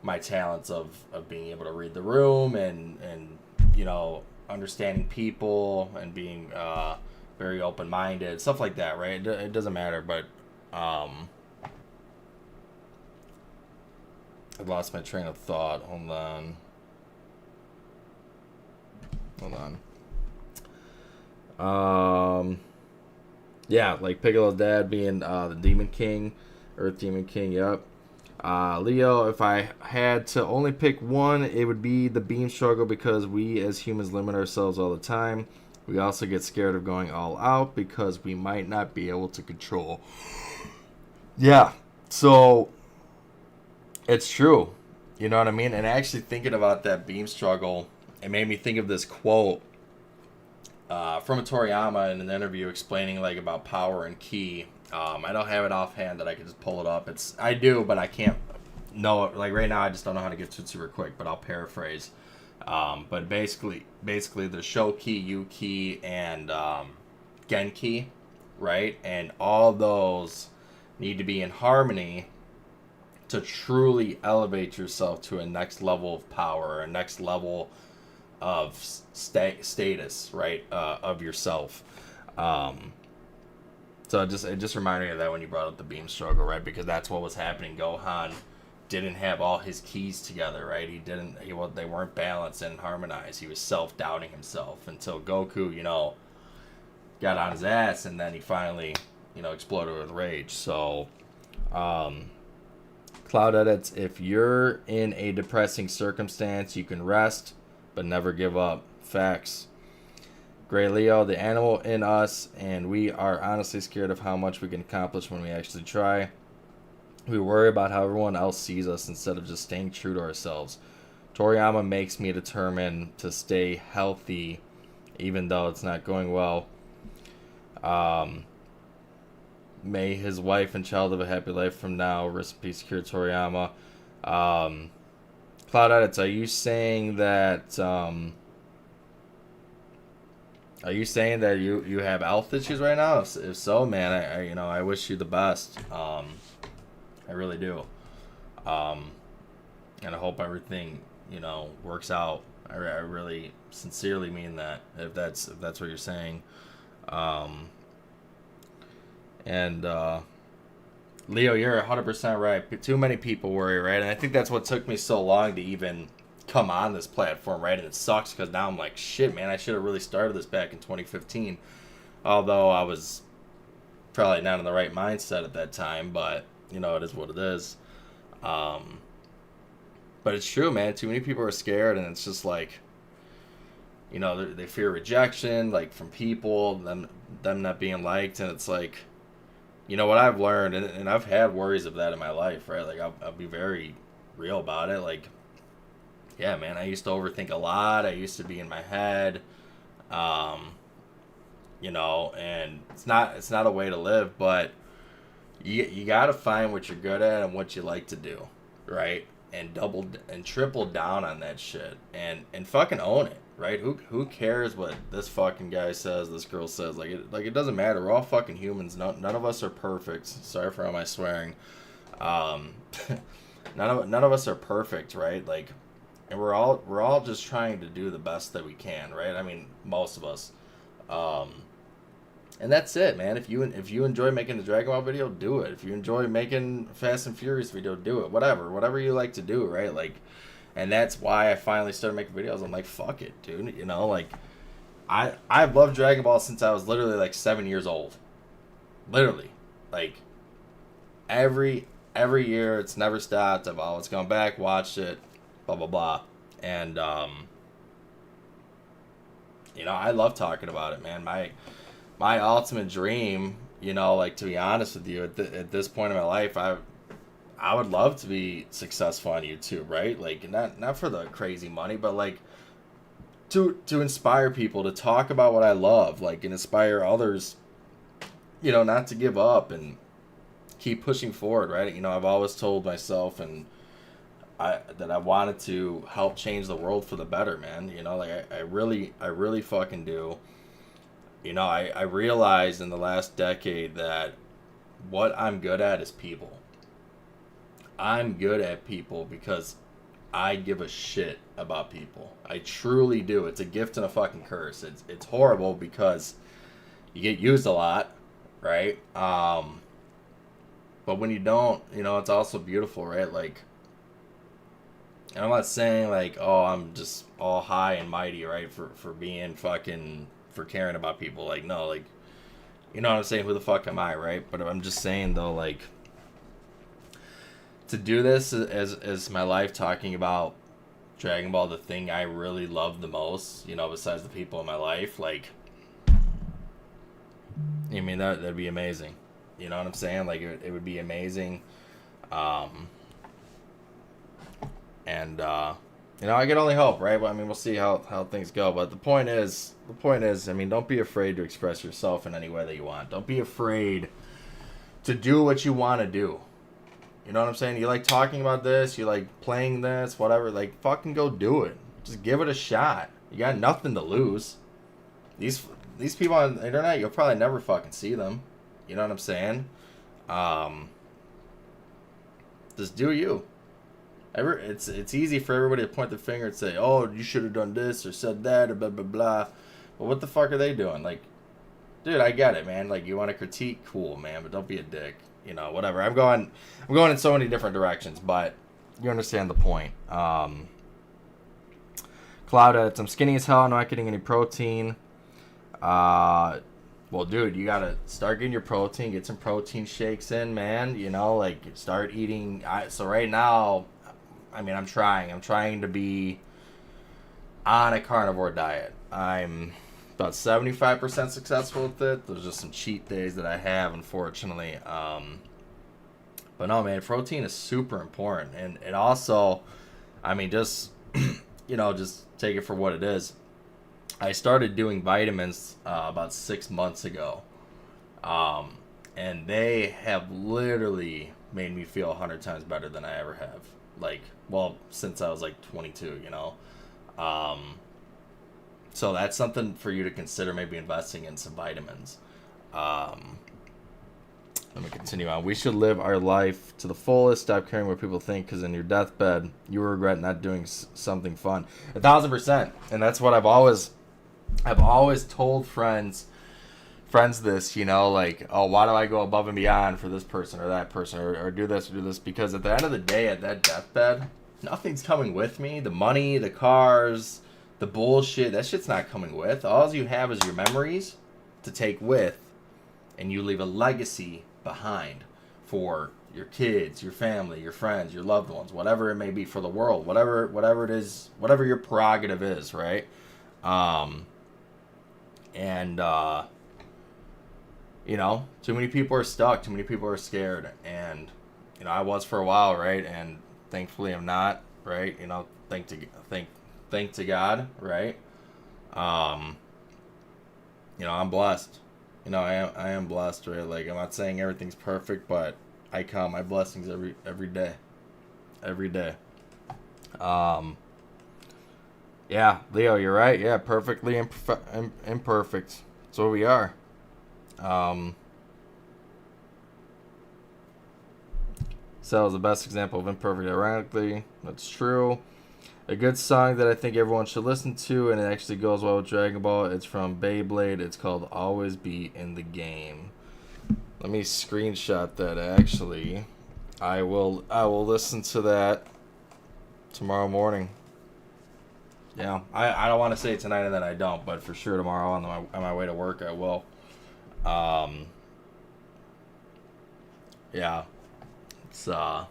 my talents of being able to read the room and you know, understanding people and being very open-minded, stuff like that, right? It doesn't matter, but I lost my train of thought. Hold on. Yeah, like Piccolo's dad being the Demon King, Earth Demon King. Yep. Leo, if I had to only pick one, it would be the beam struggle, because we as humans limit ourselves all the time. We also get scared of going all out because we might not be able to control. Yeah, so it's true. You know what I mean? And actually thinking about that beam struggle, it made me think of this quote from a Toriyama in an interview explaining like about power and ki. I don't have it offhand that I can just pull it up. I do, but I can't know it. Like right now, I just don't know how to get to it super quick, but I'll paraphrase. But basically there's Shoki, Yuki, and Genki, right? And all those need to be in harmony to truly elevate yourself to a next level of power, a next level of status, right? Of yourself. So it just reminded me of that when you brought up the beam struggle, right? Because that's what was happening. Gohan didn't have all his keys together, right? They weren't balanced and harmonized. He was self-doubting himself until Goku, you know, got on his ass, and then he finally, you know, exploded with rage. So, Cloud Edits, if you're in a depressing circumstance, you can rest, but never give up. Facts. Gray Leo, the animal in us, and we are honestly scared of how much we can accomplish when we actually try. We worry about how everyone else sees us instead of just staying true to ourselves. Toriyama makes me determined to stay healthy even though it's not going well. May his wife and child live a happy life from now. Rest in peace, Akira Toriyama. Cloud Edits, are you saying that you have health issues right now? If so, man, I wish you the best. I really do. And I hope everything, you know, works out. I really sincerely mean that, if that's what you're saying. And Leo, you're 100% right. Too many people worry, right? And I think that's what took me so long to even come on this platform, right? And it sucks because now I'm like, shit, man, I should have really started this back in 2015. Although I was probably not in the right mindset at that time, but, you know, it is what it is. But it's true, man. Too many people are scared, and it's just like, you know, they fear rejection, like, from people, them not being liked, and it's like, you know, what I've learned, and I've had worries of that in my life, right? Like, I'll be very real about it. Like, yeah, man, I used to overthink a lot. I used to be in my head, you know, and it's not a way to live, but you got to find what you're good at and what you like to do, right? And double and triple down on that shit and fucking own it, right? Who cares what this fucking guy says, this girl says? Like it doesn't matter. We're all fucking humans. None of us are perfect. Sorry for all my swearing. None of us are perfect, right? Like, and we're all just trying to do the best that we can, right? I mean, most of us. And that's it, man. If you enjoy making a Dragon Ball video, do it. If you enjoy making a Fast and Furious video, do it. Whatever you like to do, right? Like, and that's why I finally started making videos. I'm like, fuck it, dude. You know, like, I've loved Dragon Ball since I was literally like 7 years old. Literally, like, every year, it's never stopped. I've always gone back, watched it, blah blah blah, and you know, I love talking about it, man. My ultimate dream, you know, like, to be honest with you, at this point in my life, I would love to be successful on YouTube, right? Like, not for the crazy money, but like to inspire people to talk about what I love, like, and inspire others, you know, not to give up and keep pushing forward, right? You know, I've always told myself that I wanted to help change the world for the better, man. You know, like, I really fucking do. You know, I realized in the last decade that what I'm good at is people. I'm good at people because I give a shit about people. I truly do. It's a gift and a fucking curse. It's horrible because you get used a lot, right? But when you don't, you know, it's also beautiful, right? Like, and I'm not saying like, oh, I'm just all high and mighty, right? For being fucking, for caring about people. Like, no, like, you know what I'm saying? Who the fuck am I, right? But I'm just saying, though, like, to do this as my life, talking about Dragon Ball, the thing I really love the most, you know, besides the people in my life, like, I mean, that'd be amazing. You know what I'm saying? Like, it would be amazing. You know, I can only hope, right? But I mean, we'll see how things go. But the point is, I mean, don't be afraid to express yourself in any way that you want. Don't be afraid to do what you want to do. You know what I'm saying? You like talking about this, you like playing this, whatever, like, fucking go do it. Just give it a shot. You got nothing to lose. These people on the internet, you'll probably never fucking see them. You know what I'm saying? Just do you. It's easy for everybody to point the finger and say, oh, you should have done this or said that or blah blah blah. But what the fuck are they doing? Like, dude, I get it, man. Like, you want to critique, cool, man, but don't be a dick. You know, whatever. I'm going in so many different directions, but you understand the point. Cloud edits. I'm skinny as hell. I'm not getting any protein. Well, dude, you gotta start getting your protein. Get some protein shakes in, man. You know, like, start eating. So right now, I mean, I'm trying to be on a carnivore diet. I'm about 75% successful with it. There's just some cheat days that I have, unfortunately. But no, man, protein is super important. And it also, I mean, just, you know, just take it for what it is. I started doing vitamins about 6 months ago. And they have literally made me feel 100 times better than I ever have. Like, well, since I was like 22, you know. So that's something for you to consider, maybe investing in some vitamins. Let me continue on. We should live our life to the fullest. Stop caring what people think, because in your deathbed, you will regret not doing something fun. 1,000%. And that's what I've always told friends this, you know, like, oh, why do I go above and beyond for this person or that person or do this or do this? Because at the end of the day, at that deathbed, nothing's coming with me. The money, the cars, the bullshit, that shit's not coming with. All you have is your memories to take with, and you leave a legacy behind for your kids, your family, your friends, your loved ones, whatever it may be, for the world, whatever it is, whatever your prerogative is, right? You know, too many people are stuck. Too many people are scared. And, you know, I was for a while, right? And thankfully I'm not, right? You know, thank to God, right? You know, I'm blessed. You know, I am blessed, right? Like, I'm not saying everything's perfect, but I count my blessings every day. Every day. Yeah, Leo, you're right. Yeah, perfectly imperfect. That's what we are. Cell is the best example of imperfect ironically. That's true. A good song that I think everyone should listen to, and it actually goes well with Dragon Ball. It's from Beyblade. It's called Always Be in the Game. Let me screenshot that actually. I will listen to that tomorrow morning. Yeah, I don't want to say it tonight and then I don't, but for sure tomorrow on my way to work I will. Yeah. It's so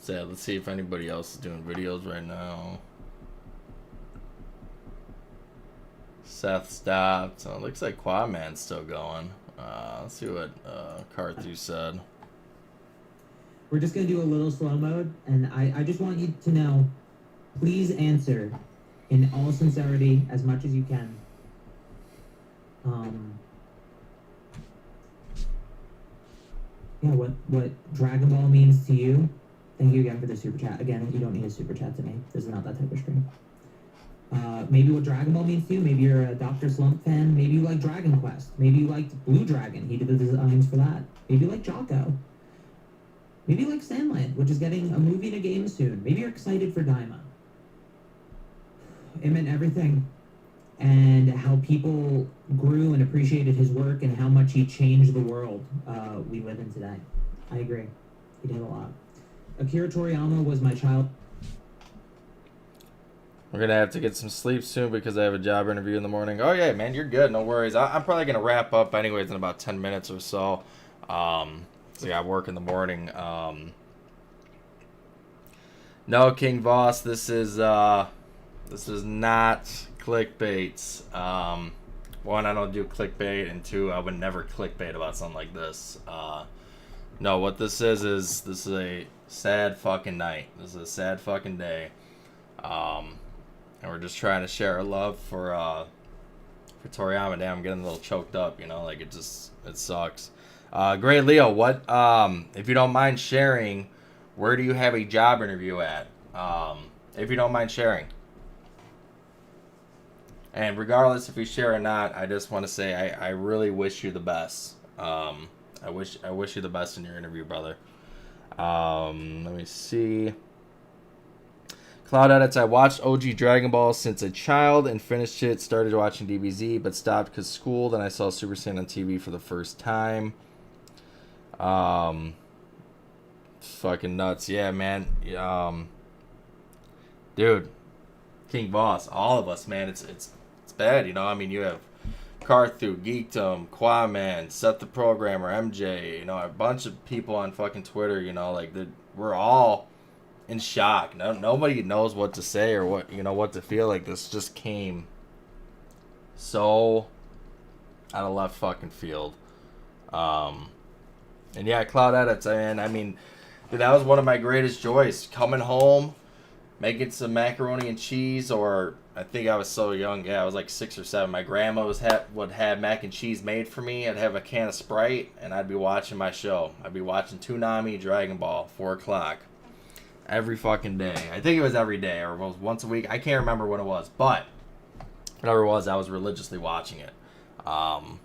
let's see if anybody else is doing videos right now. Seth stopped. So it looks like Quadman's still going. Let's see what Carthu said. We're just going to do a little slow mode, and I just want you to know, please answer in all sincerity as much as you can. Yeah, what Dragon Ball means to you. Thank you again for the super chat. Again, you don't need a super chat to me. This is not that type of stream. Maybe what Dragon Ball means to you. Maybe you're a Dr. Slump fan. Maybe you like Dragon Quest. Maybe you liked Blue Dragon. He did the designs for that. Maybe you like Jocko. Maybe you like Sandland, which is getting a movie and a game soon. Maybe you're excited for Daima. It meant everything. And how people grew and appreciated his work and how much he changed the world we live in today. I agree. He did a lot. Akira Toriyama was my child. We're going to have to get some sleep soon because I have a job interview in the morning. Oh, yeah, man, you're good. No worries. I'm probably going to wrap up anyways in about 10 minutes or so. So, yeah, I work in the morning. No, King Voss, this is not clickbait. One, I don't do clickbait, and two, I would never clickbait about something like this. No, what this is a sad fucking night. This is a sad fucking day. And we're just trying to share our love for Toriyama. Damn, I'm getting a little choked up, you know, like it sucks. Great Leo, what if you don't mind sharing, where do you have a job interview at? If you don't mind sharing. And regardless if you share or not, I just want to say I really wish you the best. I wish you the best in your interview, brother. Let me see. Cloud Edits, I watched OG Dragon Ball since a child and finished it. Started watching DBZ, but stopped because school. Then I saw Super Saiyan on TV for the first time. Fucking nuts. Yeah, man. Dude. King Boss. All of us, man. It's bad, you know? I mean, you have Carthu, Geekdom, Quaman, Seth the Programmer, MJ, you know, a bunch of people on fucking Twitter, you know, like, we're all in shock. Nobody knows what to say or what to feel. Like, this just came so out of left fucking field. And yeah, Cloud Edits, I mean, dude, that was one of my greatest joys. Coming home, making some macaroni and cheese, or I think I was so young. Yeah, I was like 6 or 7. My grandma would have mac and cheese made for me. I'd have a can of Sprite, and I'd be watching my show. I'd be watching Toonami, Dragon Ball, 4 o'clock. Every fucking day. I think it was every day, or it was once a week. I can't remember what it was, but whatever it was, I was religiously watching it. And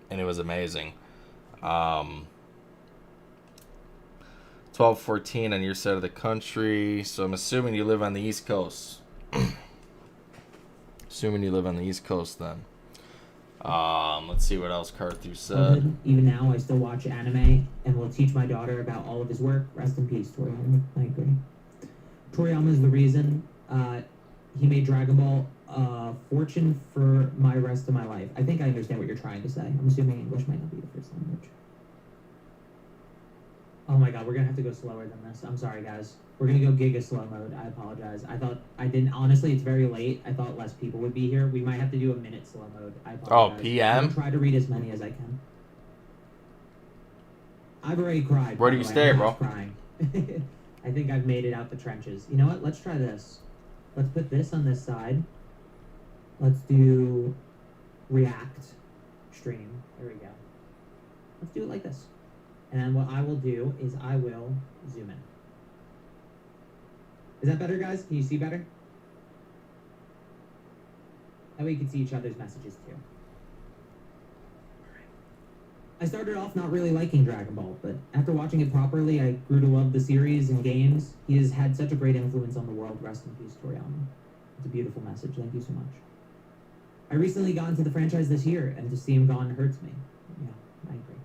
it was amazing. 12:14 on your side of the country, so I'm assuming you live on the East Coast. Assuming you live on the East Coast, then. Let's see what else Carthu said. Even now, I still watch anime and will teach my daughter about all of his work. Rest in peace, Toriyama. I agree. Toriyama is the reason he made Dragon Ball a fortune for my rest of my life. I think I understand what you're trying to say. I'm assuming English might not be your first language. Oh my god, we're gonna have to go slower than this. I'm sorry, guys. We're gonna go giga slow mode. I apologize. Honestly, it's very late. I thought less people would be here. We might have to do a minute slow mode. I apologize. Oh, PM? I'll try to read as many as I can. I've already cried. Where do you stay, bro? Crying. I think I've made it out the trenches. You know what? Let's try this. Let's put this on this side. Let's do React stream. There we go. Let's do it like this. And then what I will do is I will zoom in. Is that better, guys? Can you see better? That way you can see each other's messages too. I started off not really liking Dragon Ball, but after watching it properly, I grew to love the series and games. He has had such a great influence on the world. Rest in peace, Toriyama. It's a beautiful message. Thank you so much. I recently got into the franchise this year, and to see him gone hurts me. Yeah, I agree.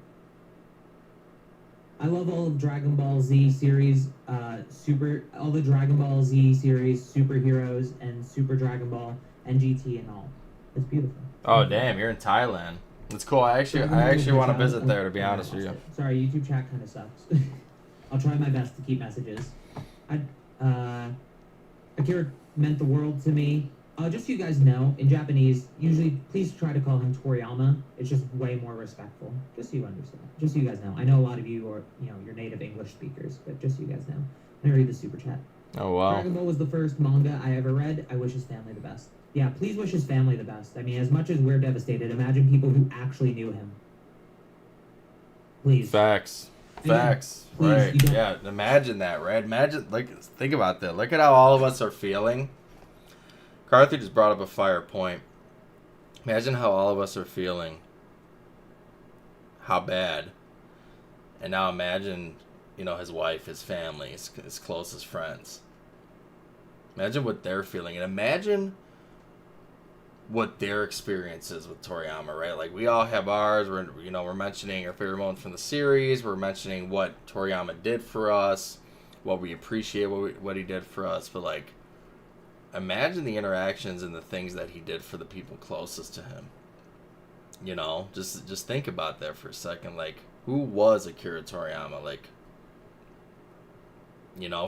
I love all of Dragon Ball Z series, all the Dragon Ball Z series, superheroes, and Super Dragon Ball, and GT and all. It's beautiful. Oh damn, you're in Thailand. That's cool. I actually want to visit there, to be honest with you. Sorry, YouTube chat kind of sucks. I'll try my best to keep messages. Akira meant the world to me. Just so you guys know, in Japanese, usually please try to call him Toriyama. It's just way more respectful. Just so you understand. Just so you guys know. I know a lot of you are, you're native English speakers, but just so you guys know. I'm gonna read the super chat. Oh wow. Dragon Ball was the first manga I ever read. I wish his family the best. Yeah, please wish his family the best. I mean, as much as we're devastated, imagine people who actually knew him. Please. Facts. Facts. Please, right. Yeah, imagine that, right? Imagine, think about that. Look at how all of us are feeling. Carthy just brought up a fire point. Imagine how all of us are feeling. How bad. And now imagine, his wife, his family, his closest friends. Imagine what they're feeling. And imagine what their experience is with Toriyama, right? Like, we all have ours. We're mentioning our favorite moments from the series. We're mentioning what Toriyama did for us, what we appreciate, what he did for us. But, imagine the interactions and the things that he did for the people closest to him. Just think about that for a second. Who was Akira Toriyama?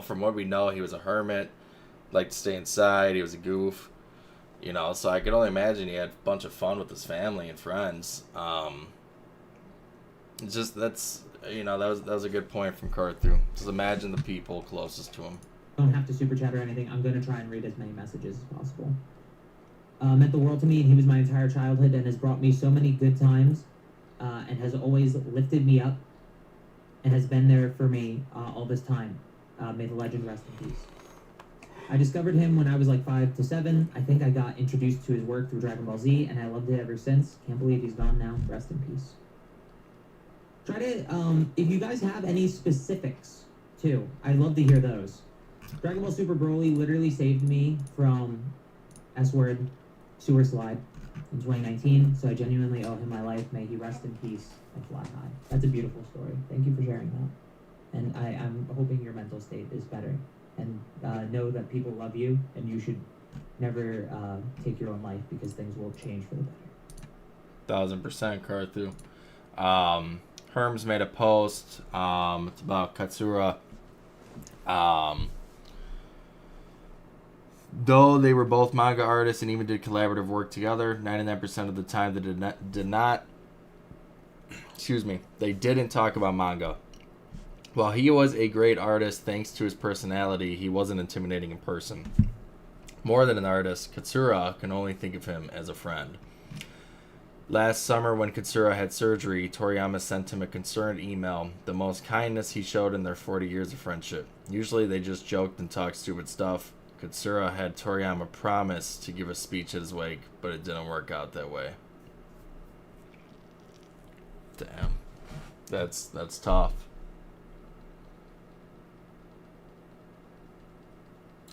From what we know, he was a hermit, liked to stay inside, he was a goof. So I could only imagine he had a bunch of fun with his family and friends. That was a good point from Carthu. Just imagine the people closest to him. Don't have to super chat or anything. I'm going to try and read as many messages as possible. Meant the world to me, and he was my entire childhood and has brought me so many good times and has always lifted me up and has been there for me all this time. May the legend rest in peace. I discovered him when I was 5 to 7. I think I got introduced to his work through Dragon Ball Z, and I loved it ever since. Can't believe he's gone now. Rest in peace. Try to, if you guys have any specifics, too, I'd love to hear those. Dragon Ball Super Broly literally saved me from S-word sewer slide in 2019, so I genuinely owe him my life. May he rest in peace and fly high. That's a beautiful story. Thank you for sharing that. And I'm hoping your mental state is better. And know that people love you, and you should never take your own life because things will change for the better. 1000%, Carthu. Herms made a post. It's about Katsura. Though they were both manga artists and even did collaborative work together, 99% of the time they didn't talk about manga. While he was a great artist thanks to his personality, he wasn't intimidating in person. More than an artist, Katsura can only think of him as a friend. Last summer when Katsura had surgery, Toriyama sent him a concerned email, the most kindness he showed in their 40 years of friendship. Usually they just joked and talked stupid stuff. Katsura had Toriyama promise to give a speech at his wake, but it didn't work out that way. Damn. That's tough.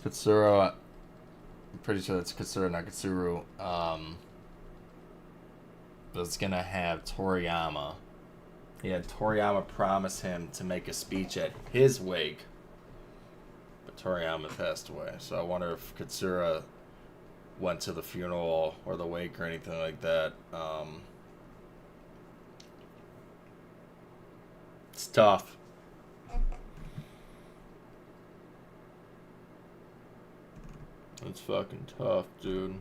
Katsura, I'm pretty sure that's Katsura, not Katsuru, was gonna have Toriyama. He had Toriyama promise him to make a speech at his wake, but Toriyama passed away. So I wonder if Katsura went to the funeral or the wake or anything like that. It's tough. It's fucking tough, dude.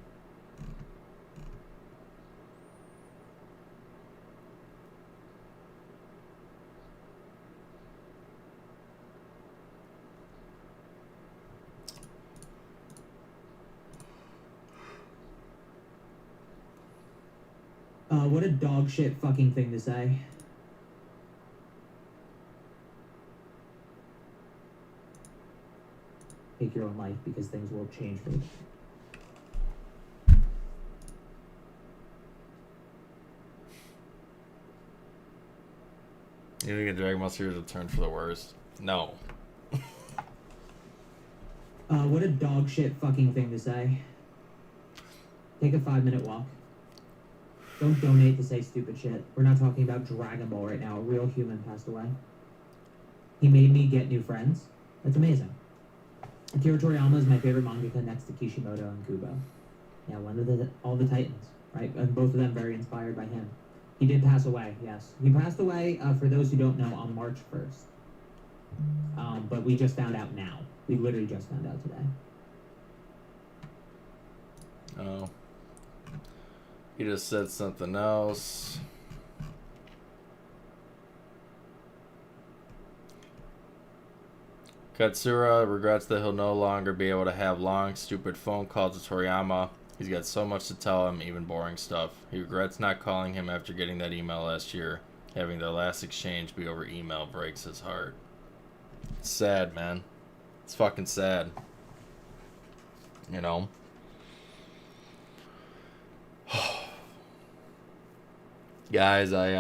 What a dog shit fucking thing to say. Take your own life because things will change for you. You think a Dragon Ball series will turn for the worst? No. What a dog shit fucking thing to say. Take a 5-minute walk. Don't donate to say stupid shit. We're not talking about Dragon Ball right now. A real human passed away. He made me get new friends. That's amazing. Akira Toriyama is my favorite mangaka next to Kishimoto and Kubo. Yeah, one of all the Titans, right? And both of them very inspired by him. He did pass away, yes. He passed away, for those who don't know, on March 1st. But we just found out now. We literally just found out today. Oh. He just said something else. Katsura regrets that he'll no longer be able to have long, stupid phone calls to Toriyama. He's got so much to tell him, even boring stuff. He regrets not calling him after getting that email last year. Having their last exchange be over email breaks his heart. It's sad, man. It's fucking sad. You know? Guys, I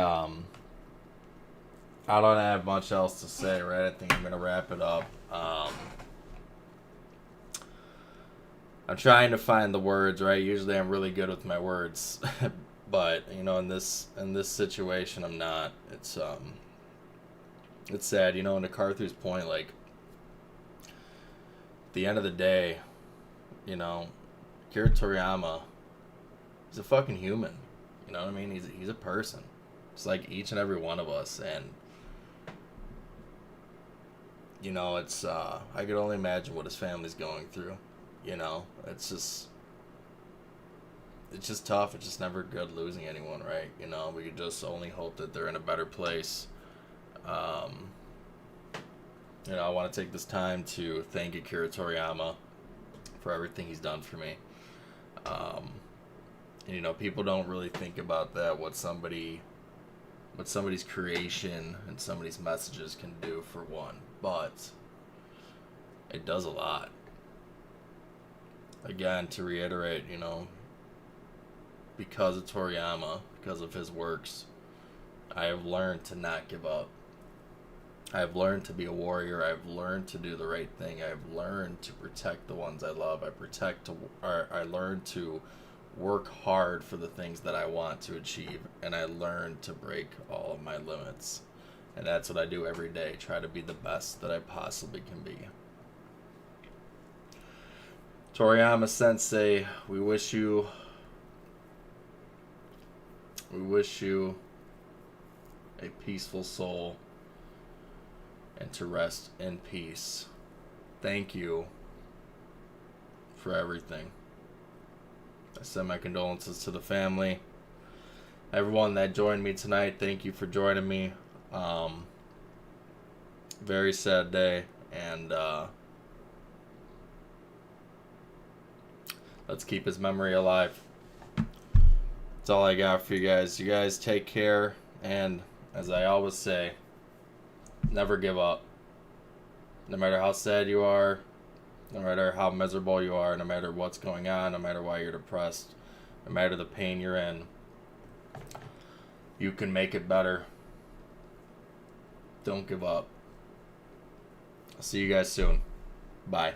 don't have much else to say, right? I think I'm gonna wrap it up. I'm trying to find the words, right? Usually I'm really good with my words. But, you know, in this situation I'm not. It's sad, you know, and to Carthu's point, like, at the end of the day, you know, Akira Toriyama, he's a fucking human. You know what I mean? He's a person. It's like each and every one of us, and you know, it's I could only imagine what his family's going through. You know, it's just tough. It's just never good losing anyone, right? You know, we could just only hope that they're in a better place. You know, I want to take this time to thank Akira Toriyama for everything he's done for me. You know, people don't really think about that, what somebody's creation and somebody's messages can do for one, but it does a lot. Again, to reiterate, you know, because of Toriyama, because of his works, I have learned to not give up. I have learned to be a warrior. I've learned to do the right thing. I've learned to protect the ones I love. I learned to work hard for the things that I want to achieve, and I learned to break all of my limits. And that's what I do every day, try to be the best that I possibly can be. Toriyama Sensei, we wish you a peaceful soul and to rest in peace. Thank you for everything. I send my condolences to the family. Everyone that joined me tonight, thank you for joining me. Very sad day, and let's keep his memory alive. That's all I got for you guys. You guys take care, and as I always say, never give up. No matter how sad you are, no matter how miserable you are, no matter what's going on, no matter why you're depressed, no matter the pain you're in, you can make it better. Don't give up. I'll see you guys soon. Bye.